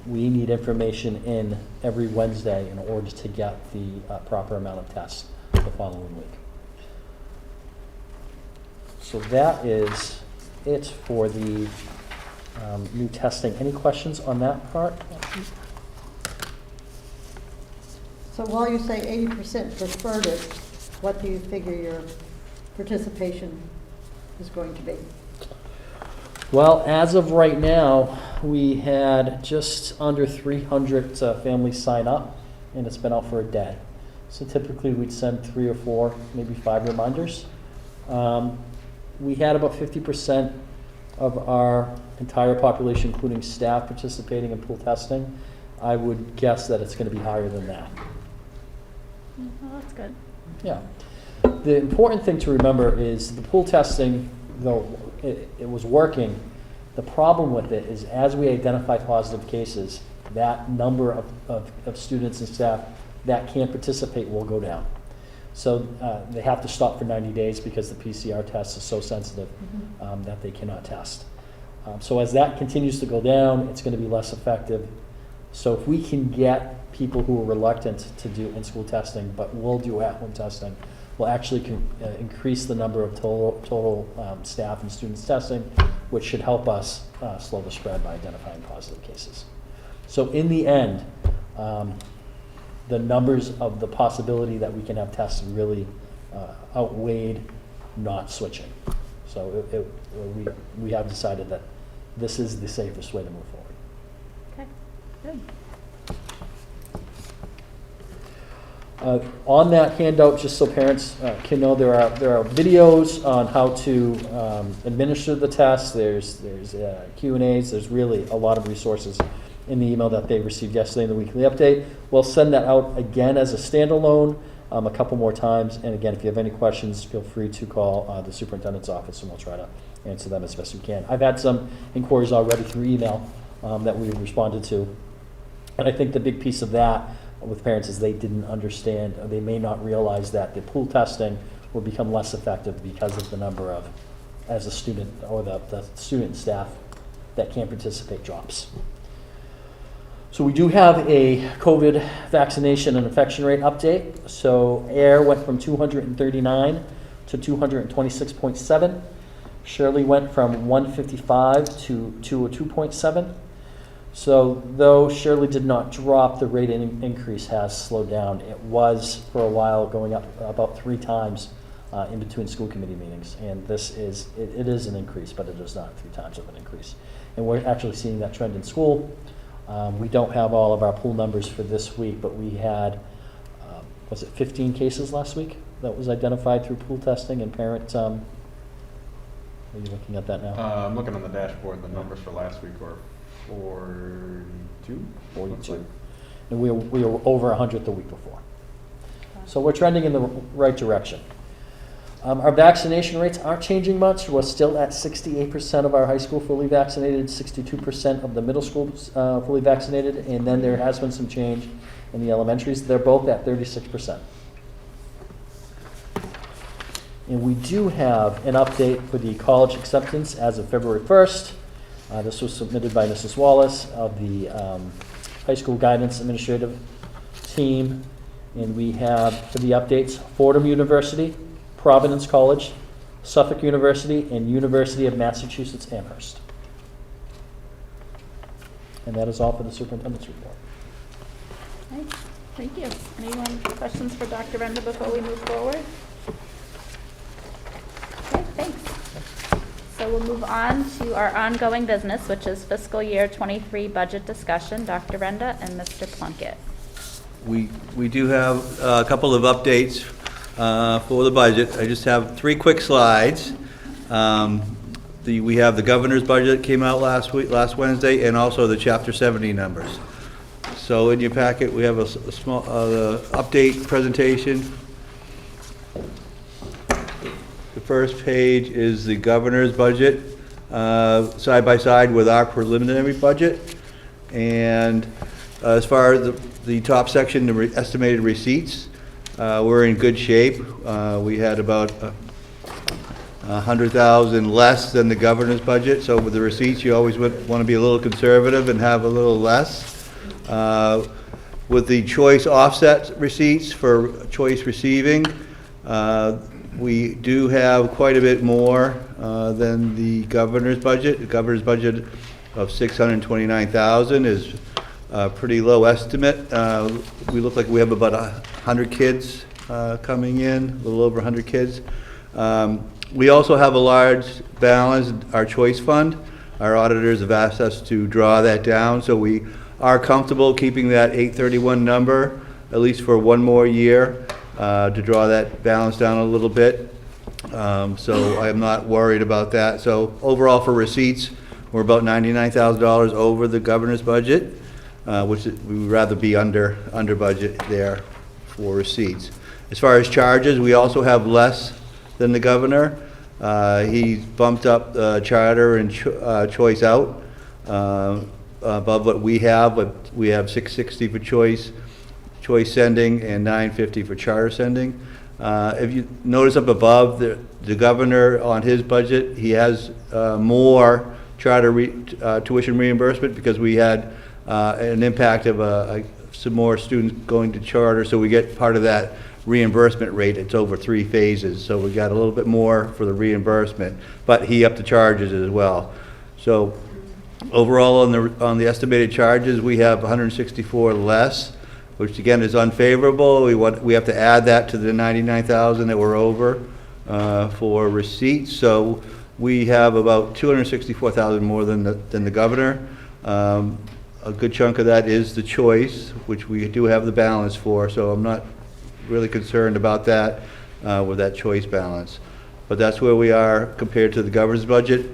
Speaker 14: we need information in every Wednesday in order to get the proper amount of tests the following week. So that is it for the new testing. Any questions on that part?
Speaker 9: So while you say 80% preferred it, what do you figure your participation is going to be?
Speaker 14: Well, as of right now, we had just under 300 families sign up, and it's been out for a day. So typically we'd send 3 or 4, maybe 5 reminders. We had about 50% of our entire population, including staff, participating in pool testing. I would guess that it's going to be higher than that.
Speaker 1: Well, that's good.
Speaker 14: Yeah. The important thing to remember is the pool testing, though it was working, the problem with it is as we identify positive cases, that number of students and staff that can't participate will go down. So they have to stop for 90 days because the PCR test is so sensitive that they cannot test. So as that continues to go down, it's going to be less effective. So if we can get people who are reluctant to do in-school testing but will do at-home testing, will actually increase the number of total staff and students testing, which should help us slow the spread by identifying positive cases. So in the end, the numbers of the possibility that we can have tests really outweighed not switching. So we have decided that this is the safest way to move forward.
Speaker 1: Okay, good.
Speaker 14: On that handout, just so parents can know, there are videos on how to administer the test. There's Q&As. There's really a lot of resources in the email that they received yesterday in the weekly update. We'll send that out again as a standalone a couple more times. And again, if you have any questions, feel free to call the superintendent's office, and we'll try to answer them as best we can. I've had some inquiries already through email that we've responded to. And I think the big piece of that with parents is they didn't understand, or they may not realize that the pool testing will become less effective because of the number of, as a student, or the student staff that can't participate drops. So we do have a COVID vaccination and infection rate update. So Air went from 239 to 226.7. Shirley went from 155 to 202.7. So though Shirley did not drop, the rate increase has slowed down. It was for a while going up about 3 times in between school committee meetings. And this is, it is an increase, but it is not 3 times of an increase. And we're actually seeing that trend in school. We don't have all of our pool numbers for this week, but we had, was it 15 cases last week that was identified through pool testing, and parent, are you looking at that now?
Speaker 18: I'm looking on the dashboard. The numbers for last week were 42?
Speaker 14: 42. And we were over 100 the week before. So we're trending in the right direction. Our vaccination rates aren't changing much. We're still at 68% of our high school fully vaccinated, 62% of the middle school fully vaccinated, and then there has been some change in the elementaries. They're both at 36%. And we do have an update for the college acceptance as of February 1st. This was submitted by Mrs. Wallace of the high school guidance administrative team. And we have, for the updates, Fordham University, Providence College, Suffolk University, and University of Massachusetts Amherst. And that is all for the superintendent's report.
Speaker 1: Okay, thank you. Anyone questions for Dr. Renda before we move forward? Okay, thanks. So we'll move on to our ongoing business, which is fiscal year 23 budget discussion. Dr. Renda and Mr. Plunkett.
Speaker 17: We do have a couple of updates for the budget. I just have 3 quick slides. We have the governor's budget came out last Wednesday, and also the Chapter 70 numbers. So in your packet, we have a small update presentation. The first page is the governor's budget, side by side with our preliminary budget. And as far as the top section, the estimated receipts, we're in good shape. We had about 100,000 less than the governor's budget. So with the receipts, you always would want to be a little conservative and have a little less. With the choice offset receipts for choice receiving, we do have quite a bit more than the governor's budget. The governor's budget of $629,000 is a pretty low estimate. We look like we have about 100 kids coming in, a little over 100 kids. We also have a large balance, our choice fund. Our auditors have asked us to draw that down, so we are comfortable keeping that 831 number, at least for 1 more year, to draw that balance down a little bit. So I'm not worried about that. So overall for receipts, we're about $99,000 over the governor's budget, which we would rather be under budget there for receipts. As far as charges, we also have less than the governor. He bumped up charter and choice out above what we have, but we have $660 for choice sending and $950 for charter sending. If you notice up above, the governor on his budget, he has more charter tuition reimbursement because we had an impact of some more students going to charter, so we get part of that reimbursement rate, it's over 3 phases, so we got a little bit more for the reimbursement, but he upped the charges as well. So overall, on the estimated charges, we have 164 less, which again is unfavorable. We have to add that to the 99,000 that we're over for receipts. So we have about 264,000 more than the governor. A good chunk of that is the choice, which we do have the balance for. So I'm not really concerned about that with that choice balance. But that's where we are compared to the governor's budget.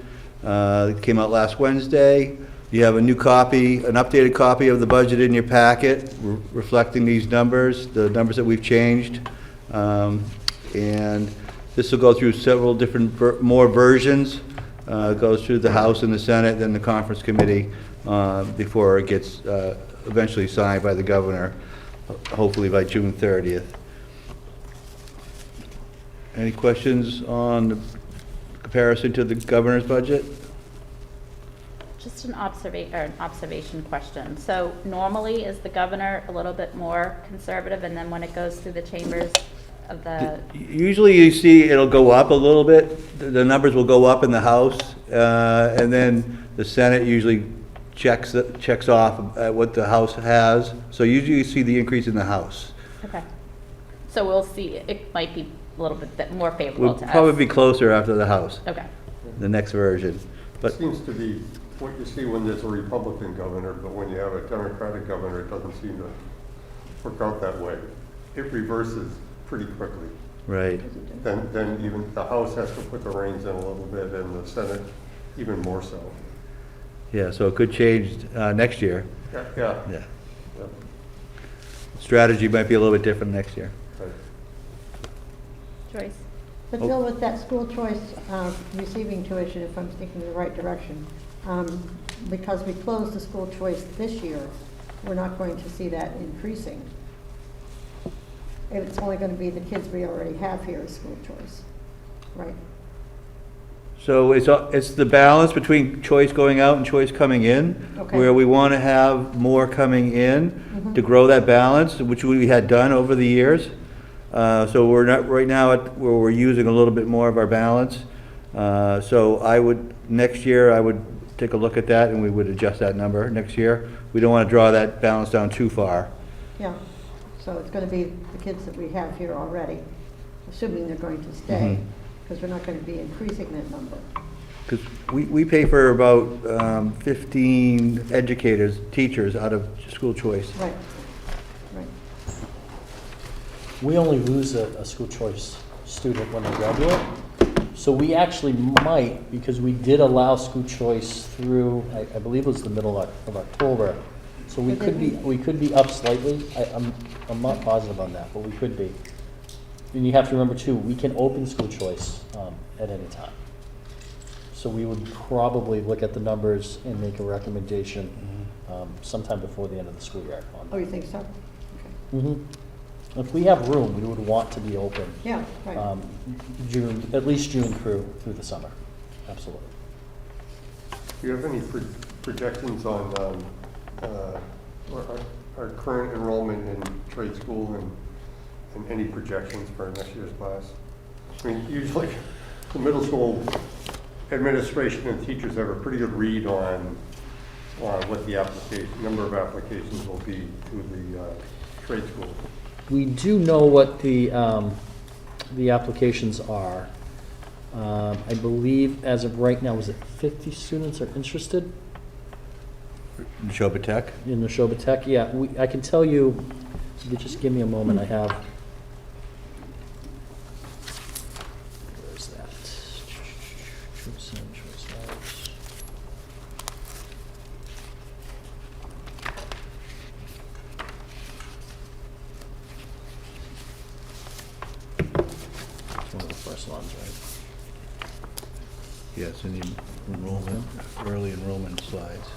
Speaker 17: It came out last Wednesday. You have a new copy, an updated copy of the budget in your packet reflecting these numbers, the numbers that we've changed. And this will go through several different more versions. It goes through the House and the Senate, then the conference committee before it gets eventually signed by the governor, hopefully by June 30th. Any questions on the comparison to the governor's budget?
Speaker 1: Just an observation question. So normally is the governor a little bit more conservative, and then when it goes through the chambers of the...
Speaker 17: Usually you see it'll go up a little bit. The numbers will go up in the House, and then the Senate usually checks off what the House has. So usually you see the increase in the House.
Speaker 1: Okay. So we'll see, it might be a little bit more favorable
Speaker 17: We'll
Speaker 1: to us.
Speaker 17: probably be closer after the House.
Speaker 1: Okay.
Speaker 17: The next version. But
Speaker 13: it seems to be what you see when there's a Republican governor, but when you have a Democratic governor, it doesn't seem to work out that way. It reverses pretty quickly.
Speaker 17: Right.
Speaker 13: Then even the House has to put the reins in a little bit, and the Senate even more so.
Speaker 17: Yeah, so it could change next year.
Speaker 13: Yeah.
Speaker 17: Yeah. Strategy might be a little bit different next year.
Speaker 1: Joyce?
Speaker 9: But Bill, with that school choice receiving tuition, if I'm thinking in the right direction, because we closed the school choice this year, we're not going to see that increasing. It's only going to be the kids we already have here as school choice, right?
Speaker 17: So it's the balance between choice going out and choice coming in,
Speaker 9: Okay.
Speaker 17: where we want to have more coming in to grow that balance, which we had done over the years. So we're not right now at where we're using a little bit more of our balance. So next year I would take a look at that, and we would adjust that number next year. We don't want to draw that balance down too far.
Speaker 9: Yeah, so it's going to be the kids that we have here already, assuming they're going to stay, because we're not going to be increasing that number.
Speaker 17: Because we pay for about 15 educators, teachers out of school choice.
Speaker 9: Right, right.
Speaker 14: We only lose a school choice student when they graduate. So we actually might, because we did allow school choice through, I believe it was the middle of October. So we could be up slightly. I'm not positive on that, but we could be. And you have to remember too, we can open school choice at any time. So we would probably look at the numbers and make a recommendation sometime before the end of the school year.
Speaker 9: Oh, you think so? Okay.
Speaker 14: If we have room, we would want to be open.
Speaker 9: Yeah, right.
Speaker 14: June, at least June through the summer. Absolutely.
Speaker 13: Do you have any projections on our current enrollment in trade school and any projections for next year's class? I mean, usually the middle school administration and teachers have a pretty good read on what the number of applications will be to the trade school.
Speaker 14: We do know what the applications are. I believe as of right now, is it 50 students are interested?
Speaker 17: Neshoba Tech?
Speaker 14: In Neshoba Tech, yeah. I can tell you, if you just give me a moment, I have. Where's that? Choice in, choice out. It's one of the first ones, right?
Speaker 17: Yes, in the enrollment, early enrollment slides.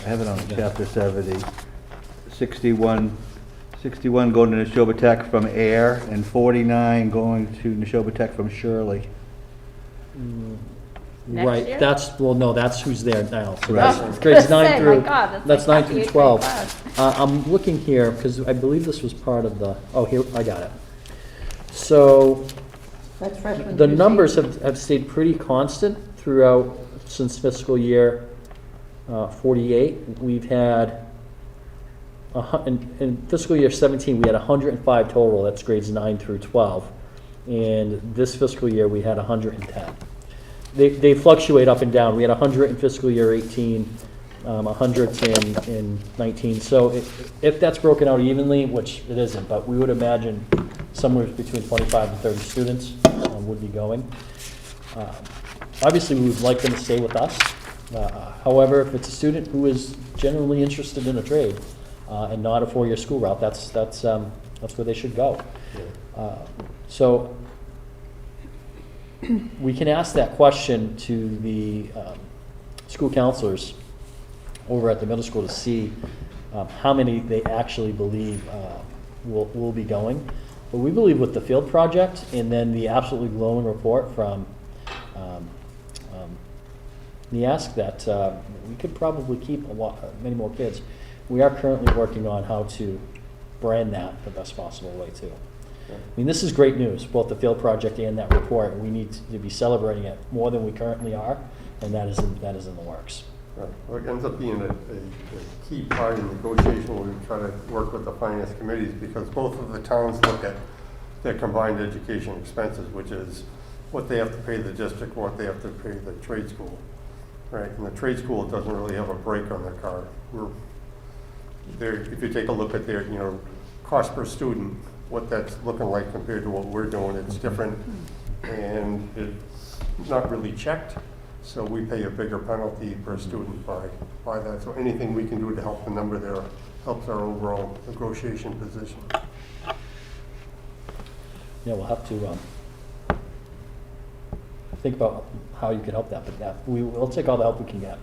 Speaker 17: I have it on chapter 70. 61 going to Neshoba Tech from Air, and 49 going to Neshoba Tech from Shirley.
Speaker 1: Next
Speaker 14: Right,
Speaker 1: year?
Speaker 14: no, that's who's there now. So
Speaker 17: Right.
Speaker 14: that's grades
Speaker 1: Say,
Speaker 14: 9 through,
Speaker 1: my God, that's
Speaker 14: that's
Speaker 1: like
Speaker 14: 9 through
Speaker 1: half the
Speaker 14: 12.
Speaker 1: eighth grade
Speaker 14: I'm looking here, because I believe this was part of the, oh, here, I got it. So,
Speaker 9: That's freshman.
Speaker 14: the
Speaker 9: through
Speaker 14: numbers
Speaker 9: senior.
Speaker 14: have stayed pretty constant throughout, since fiscal year 48. We've had, in fiscal year 17, we had 105 total, that's grades 9 through 12. And this fiscal year, we had 110. They fluctuate up and down. We had 100 in fiscal year 18, 100 in 19. So if that's broken out evenly, which it isn't, but we would imagine somewhere between 25 and 30 students would be going. Obviously, we would like them to stay with us. However, if it's a student who is genuinely interested in a trade and not a four-year school route, that's where they should go. So we can ask that question to the school counselors over at the middle school to see how many they actually believe will be going. But we believe with the field project and then the absolutely glowing report from NEASC that we could probably keep many more kids. We are currently working on how to brand that the best possible way too. I mean, this is great news, both the field project and that report. We need to be celebrating it more than we currently are, and that is in the works.
Speaker 13: Right. Well, it ends up being a key part in negotiation when we try to work with the finance committees, because both of the towns look at their combined education expenses, which is what they have to pay the district, what they have to pay the trade school. Right, and the trade school doesn't really have a break on their car. If you take a look at their, cost per student, what that's looking like compared to what we're doing, it's different, and it's not really checked, so we pay a bigger penalty per student by that. So anything we can do to help the number there helps our overall negotiation position.
Speaker 14: Yeah, we'll have to think about how you can help that, but we'll take all the help we can get.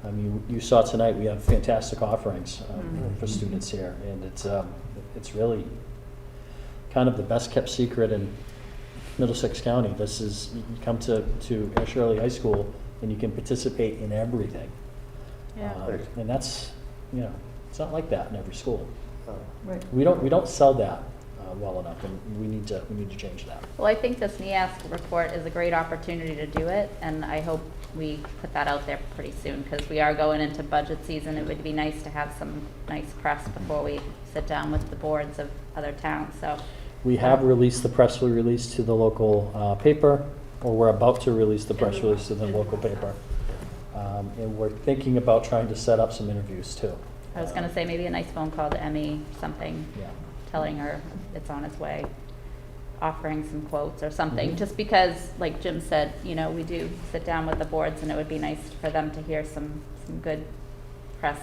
Speaker 14: I mean, you saw tonight, we have fantastic offerings for students here, and it's really kind of the best kept secret in Middlesex County. This is, you come to Shirley High School and you can participate in everything.
Speaker 1: Yeah.
Speaker 14: And that's, it's not like that in every school.
Speaker 9: Right.
Speaker 14: We don't sell that well enough, and we need to change that.
Speaker 1: Well, I think this NEASC report is a great opportunity to do it, and I hope we put that out there pretty soon, because we are going into budget season. It would be nice to have some nice press before we sit down with the boards of other towns, so.
Speaker 14: We have released the press release to the local paper, or we're about to release the press release to the local paper. And we're thinking about trying to set up some interviews too.
Speaker 1: I was gonna say maybe a nice phone call to Emmy, something,
Speaker 14: Yeah.
Speaker 1: telling her it's on its way, offering some quotes or something, just because, like Jim said, we do sit down with the boards, and it would be nice for them to hear some good press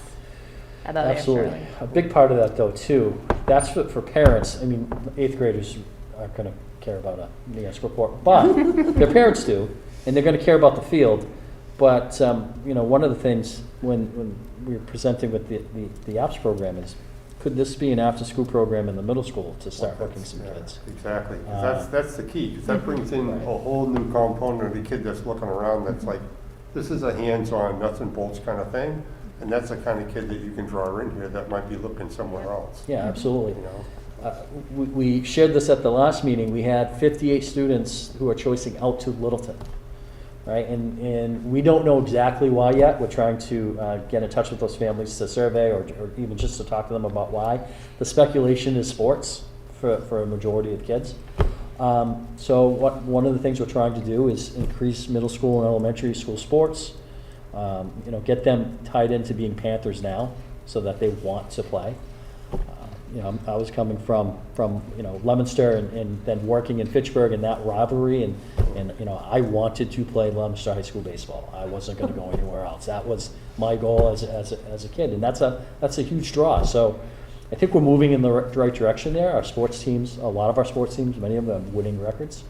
Speaker 1: about Air
Speaker 14: Absolutely.
Speaker 1: Shirley.
Speaker 14: A big part of that though too, that's for parents. I mean, 8th graders aren't gonna care about a NEASC report, but their parents do, and they're gonna care about the field. But, one of the things when we were presenting with the APS program is, could this be an after-school program in the middle school to start hooking some kids?
Speaker 13: Exactly. 'Cause that's the key, because that brings in a whole new component of the kid that's looking around that's like, this is a hands-on, nuts and bolts kind of thing, and that's the kind of kid that you can draw in here that might be looking somewhere else.
Speaker 14: Yeah, absolutely. We shared this at the last meeting. We had 58 students who are choosing out to Littleton, right? And we don't know exactly why yet. We're trying to get in touch with those families to survey or even just to talk to them about why. The speculation is sports for a majority of kids. So one of the things we're trying to do is increase middle school and elementary school sports. Get them tied into being Panthers now so that they want to play. I was coming from Leominster and then working in Fitchburg and that rivalry, and I wanted to play Leominster High School baseball. I wasn't going to go anywhere else. That was my goal as a kid, and that's a huge draw. So I think we're moving in the right direction there. Our sports teams, a lot of our sports teams, many of them winning records.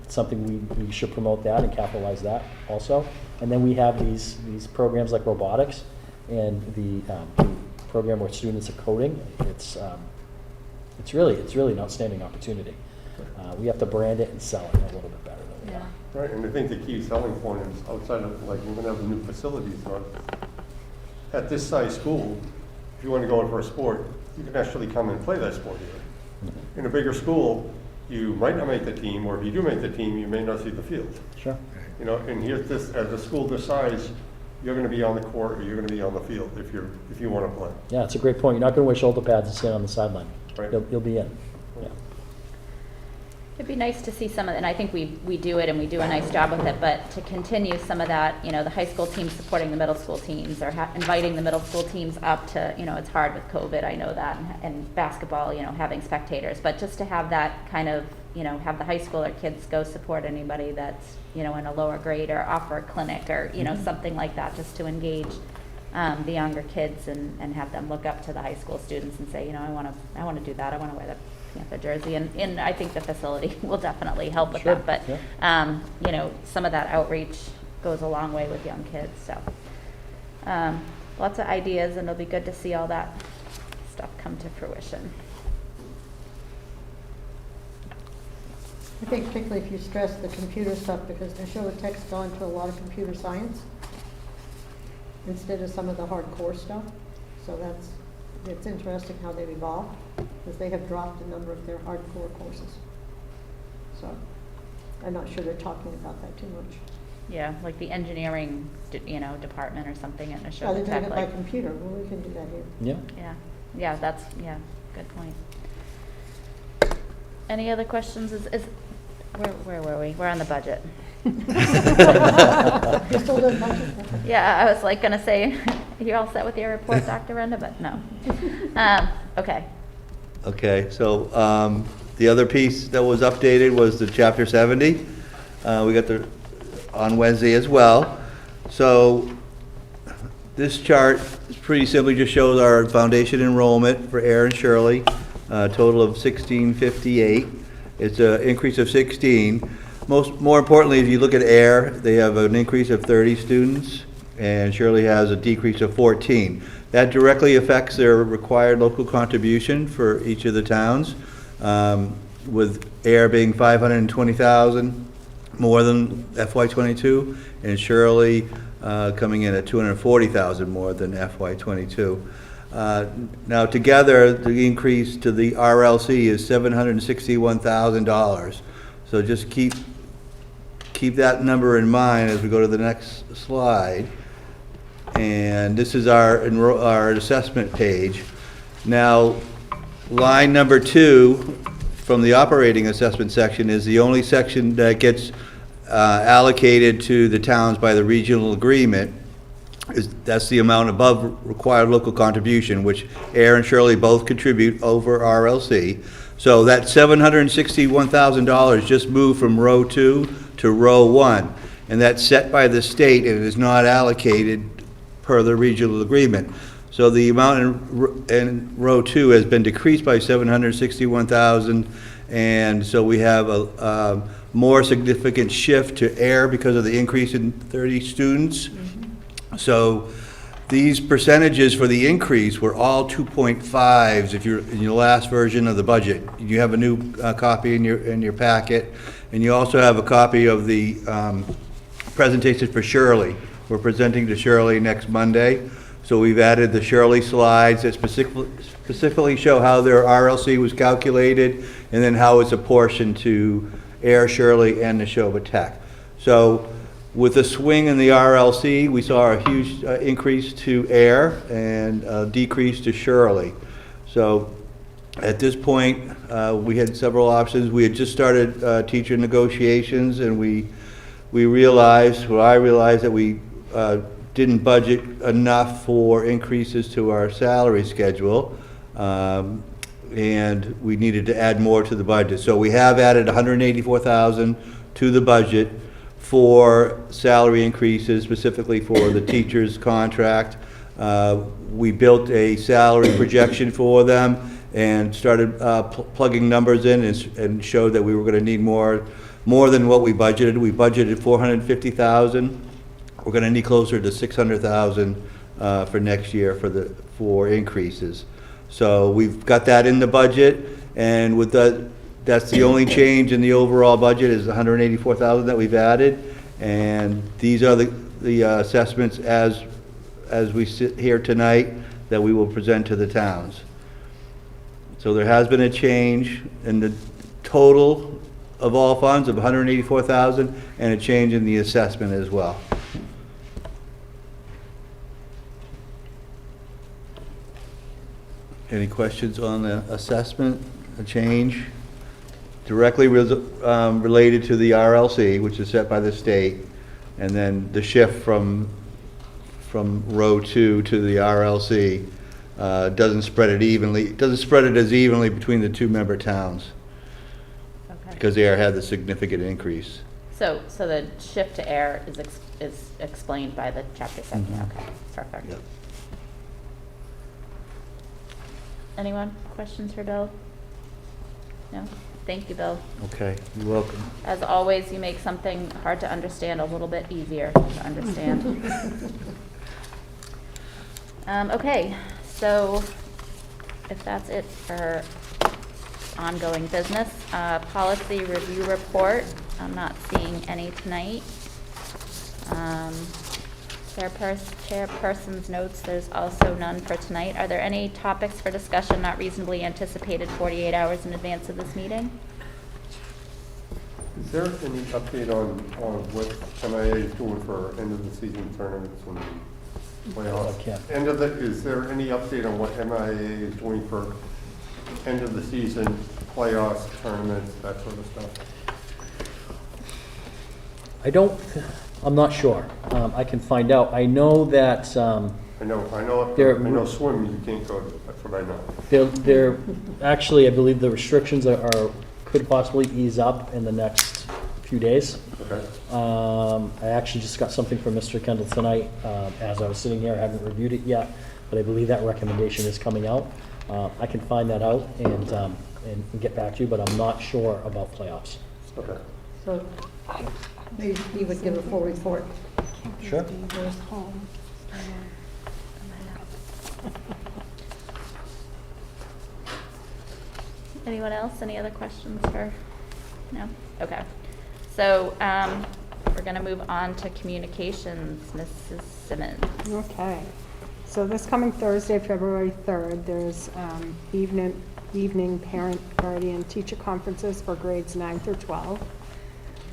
Speaker 14: It's something we should promote that and capitalize that also. And then we have these programs like robotics and the program where students are coding. It's really an outstanding opportunity. We have to brand it and sell it a little bit better than
Speaker 1: Yeah.
Speaker 13: Right, and I think the key selling point is outside of, like, we're gonna have new facilities, but at this size school, if you want to go in for a sport, you can actually come and play that sport here. In a bigger school, you might not make the team, or if you do make the team, you may not see the field.
Speaker 14: Sure.
Speaker 13: You know, and here, this, as a school this size, you're gonna be on the court, or you're gonna be on the field if you wanna play.
Speaker 14: Yeah, it's a great point. You're not going to wear shoulder pads and stand on the sideline.
Speaker 13: Right.
Speaker 14: You'll be in. Yeah.
Speaker 1: It'd be nice to see some of, and I think we do it and we do a nice job with it, but to continue some of that, you know, the high school teams supporting the middle school teams, or inviting the middle school teams up to, you know, it's hard with COVID, I know that, and basketball, you know, having spectators, but just to have that kind of, you know, have the high schooler kids go support anybody that's, you know, in a lower grade, or offer a clinic, or, you know, something like that, just to engage the younger kids and have them look up to the high school students and say, you know, I want to do that, I want to wear the Panther jersey, and I think the facility will definitely help with
Speaker 14: Sure,
Speaker 1: that, but,
Speaker 14: yeah.
Speaker 1: you know, some of that outreach goes a long way with young kids, so. Lots of ideas, and it'll be good to see all that stuff come to fruition.
Speaker 9: I think particularly if you stress the computer stuff, because Neshoba Tech's gone to a lot of computer science instead of some of the hardcore stuff. So it's interesting how they've evolved, because they have dropped a number of their hardcore courses. So I'm not sure they're talking about that too much.
Speaker 1: Yeah, like the engineering, you know, department or something at
Speaker 9: Oh,
Speaker 1: Neshoba
Speaker 9: they're
Speaker 1: Tech.
Speaker 9: doing it by
Speaker 1: Like,
Speaker 9: computer. Well, we can do that here.
Speaker 14: Yeah.
Speaker 1: yeah, that's, yeah, good point. Any other questions? Where were we? We're on the budget.
Speaker 9: You're still doing budget?
Speaker 1: Yeah, I was like gonna say, you all set with your report, Dr. Renda, but no. Okay.
Speaker 17: Okay, so the other piece that was updated was the Chapter 70. We got on Wednesday as well. So this chart is pretty simply just shows our foundation enrollment for Air and Shirley, a total of 1658. It's an increase of 16. More importantly, if you look at Air, they have an increase of 30 students, and Shirley has a decrease of 14. That directly affects their required local contribution for each of the towns, with Air being 520,000 more than FY22, and Shirley coming in at 240,000 more than FY22. Now together, the increase to the RLC is $761,000. So just keep that number in mind as we go to the next slide. And this is our assessment page. Now, line number 2 from the operating assessment section is the only section that gets allocated to the towns by the regional agreement. That's the amount above required local contribution, which Air and Shirley both contribute over RLC. So that $761,000 just moved from row 2 to row 1, and that's set by the state, and it is not allocated per the regional agreement. So the amount in row 2 has been decreased by $761,000, and so we have a more significant shift to Air because of the increase in 30 students. So these percentages for the increase were all 2.5s if you're in your last version of the budget. You have a new copy in your packet, and you also have a copy of the presentation for Shirley. We're presenting to Shirley next Monday, so we've added the Shirley slides that specifically show how their RLC was calculated, and then how it's apportioned to Air, Shirley, and Neshoba Tech. So with the swing in the RLC, we saw a huge increase to Air and a decrease to Shirley. So at this point, we had several options. We had just started teacher negotiations, and I realized that we didn't budget enough for increases to our salary schedule, and we needed to add more to the budget. So we have added $184,000 to the budget for salary increases, specifically for the teacher's contract. We built a salary projection for them and started plugging numbers in, and showed that we were going to need more than what we budgeted. We budgeted $450,000. We're going to need closer to $600,000 for next year for increases. So we've got that in the budget, and with That's the only change in the overall budget is the $184,000 that we've added. And these are the assessments as we sit here tonight that we will present to the towns. So there has been a change in the total of all funds of $184,000 and a change in the assessment as well. Any questions on the assessment, a change? Directly related to the RLC, which is set by the state, and then the shift from row 2 to the RLC doesn't spread it as evenly between the two member towns.
Speaker 1: Okay.
Speaker 17: Because air had the significant increase.
Speaker 1: So the shift to air is explained by the chapter 7.
Speaker 17: Mhm.
Speaker 1: Okay, perfect.
Speaker 17: Yep.
Speaker 1: Anyone? Questions for Bill? No? Thank you, Bill.
Speaker 17: Okay, you're welcome.
Speaker 1: As always, you make something hard to understand a little bit easier to understand. Okay, so if that's it for ongoing business, policy review report, I'm not seeing any tonight. Chairperson's notes, there's also none for tonight. Are there any topics for discussion not reasonably anticipated 48 hours in advance of this meeting?
Speaker 13: Is there any update on what MIA is doing for end of the season tournaments and playoffs?
Speaker 14: Okay.
Speaker 13: Is there any update on what MIA is doing for end of the season playoffs, tournaments, that sort of stuff?
Speaker 14: I'm not sure. I can find out. I know that,
Speaker 13: I know swim you can't go to, that's what I know.
Speaker 14: they're actually, I believe the restrictions could possibly ease up in the next few days.
Speaker 13: Okay.
Speaker 14: I actually just got something from Mr. Kendall tonight, as I was sitting here. I haven't reviewed it yet, but I believe that recommendation is coming out. I can find that out and get back to you, but I'm not sure about playoffs.
Speaker 13: Okay.
Speaker 9: So maybe he would give a full report.
Speaker 14: Sure.
Speaker 16: Goes home.
Speaker 1: Anyone else? Any other questions for? No? Okay. So we're going to move on to communications. Mrs. Simmons.
Speaker 16: Okay. So this coming Thursday, February 3rd, there's evening parent, guardian, teacher conferences for grades 9 through 12.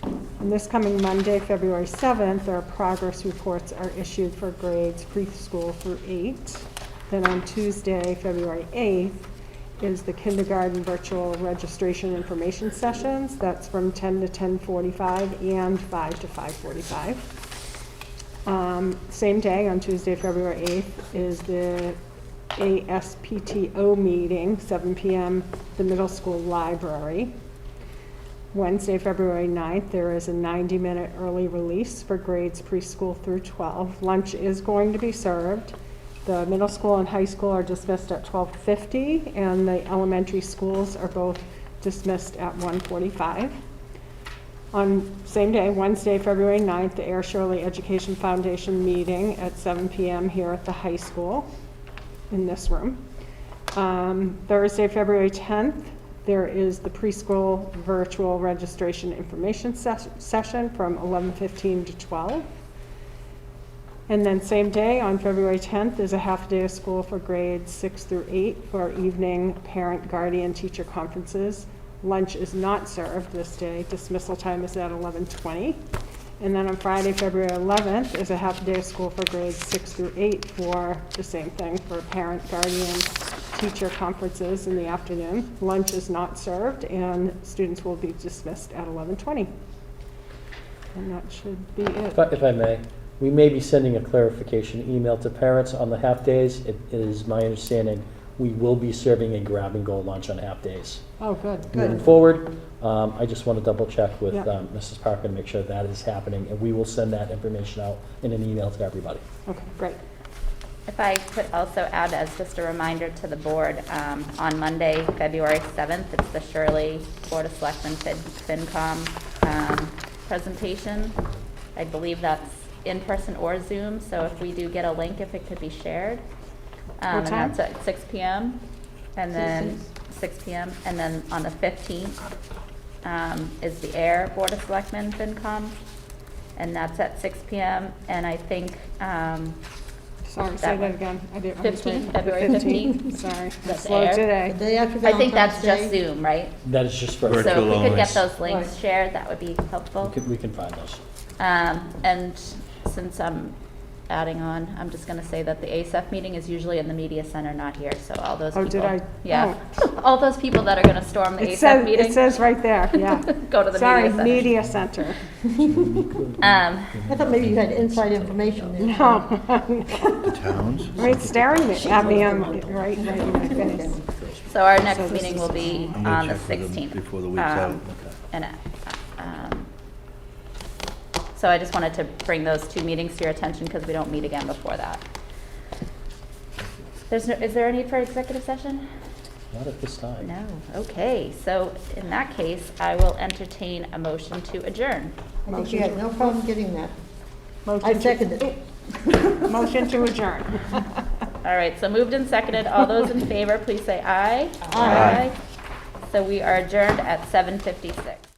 Speaker 16: And this coming Monday, February 7th, our progress reports are issued for grades preschool through 8. Then on Tuesday, February 8th, is the kindergarten virtual registration information sessions. That's from 10 to 10:45 and 5 to 5:45. Same day, on Tuesday, February 8th, is the ASPTO meeting, 7 p.m., the middle school library. Wednesday, February 9th, there is a 90-minute early release for grades preschool through 12. Lunch is going to be served. The middle school and high school are dismissed at 12:50, and the elementary schools are both dismissed at 1:45. On same day, Wednesday, February 9th, the Air Shirley Education Foundation meeting at 7 p.m. here at the high school in this room. Thursday, February 10th, there is the preschool virtual registration information session from 11:15 to 12. And then same day, on February 10th, is a half day of school for grades 6 through 8 for evening parent, guardian, teacher conferences. Lunch is not served this day. Dismissal time is at 11:20. And then on Friday, February 11th, is a half day of school for grades 6 through 8 for the same thing, for parent, guardian, teacher conferences in the afternoon. Lunch is not served, and students will be dismissed at 11:20. And that should be it.
Speaker 14: If I may, we may be sending a clarification email to parents on the half-days. It is my understanding we will be serving a grab-and-go lunch on half-days.
Speaker 16: Oh, good,
Speaker 14: Moving
Speaker 16: good.
Speaker 14: forward, I just want to double-check with
Speaker 16: Yeah.
Speaker 14: Mrs. Parker to make sure that is happening, and we will send that information out in an email to everybody.
Speaker 16: Okay, great.
Speaker 1: If I could also add as just a reminder to the board, on Monday, February 7th, it's the Shirley Board of Selectmen FinCom presentation. I believe that's in person or Zoom, so if we do get a link, if it could be shared.
Speaker 16: What
Speaker 1: And
Speaker 16: time?
Speaker 1: that's at 6 p.m. And then 6 PM. And then on the 15th is the Air Board of Selectmen FinCom. And that's at 6 PM. And I think,
Speaker 16: Sorry,
Speaker 1: that
Speaker 16: say
Speaker 1: one.
Speaker 16: that again. I didn't understand.
Speaker 1: 15th, February 15th.
Speaker 16: Sorry,
Speaker 1: That's
Speaker 16: slow
Speaker 1: Air.
Speaker 16: today.
Speaker 9: The day after
Speaker 1: I think that's
Speaker 9: Valentine's
Speaker 1: just
Speaker 9: Day.
Speaker 1: Zoom, right?
Speaker 14: That is just for.
Speaker 1: So
Speaker 17: Virtual
Speaker 1: if we could
Speaker 17: only.
Speaker 1: get those links
Speaker 9: Right.
Speaker 1: shared, that would be helpful.
Speaker 14: We can find those.
Speaker 1: And since I'm adding on, I'm just gonna say that the ASF meeting is usually in the media center, not here, so all those people.
Speaker 16: Oh, did I?
Speaker 1: Yeah, all those people that are gonna storm the
Speaker 16: It
Speaker 1: ASF
Speaker 16: says,
Speaker 1: meeting.
Speaker 16: it says right there, yeah.
Speaker 1: Go to the
Speaker 16: Sorry,
Speaker 1: media center.
Speaker 16: media center.
Speaker 9: I thought maybe you had inside information there.
Speaker 16: No.
Speaker 17: The towns?
Speaker 16: Right, staring at me, right in my face.
Speaker 1: So our
Speaker 16: So
Speaker 1: next
Speaker 16: this
Speaker 1: meeting
Speaker 16: is-
Speaker 1: will be
Speaker 17: I'm gonna
Speaker 1: on the
Speaker 17: check with them
Speaker 1: 16th.
Speaker 17: before the week's out.
Speaker 1: And, so I just wanted to bring those two meetings to your attention because we don't meet again before that. Is there a need for executive session?
Speaker 14: Not at this time.
Speaker 1: No, okay, so in that case, I will entertain a motion to adjourn.
Speaker 9: I think you had no problem getting that.
Speaker 16: Motion
Speaker 9: I
Speaker 16: to-
Speaker 9: seconded it.
Speaker 16: Motion to adjourn.
Speaker 1: All right, so moved and seconded, all those in favor, please say aye.
Speaker 17: Aye.
Speaker 1: So we are adjourned at 7:56.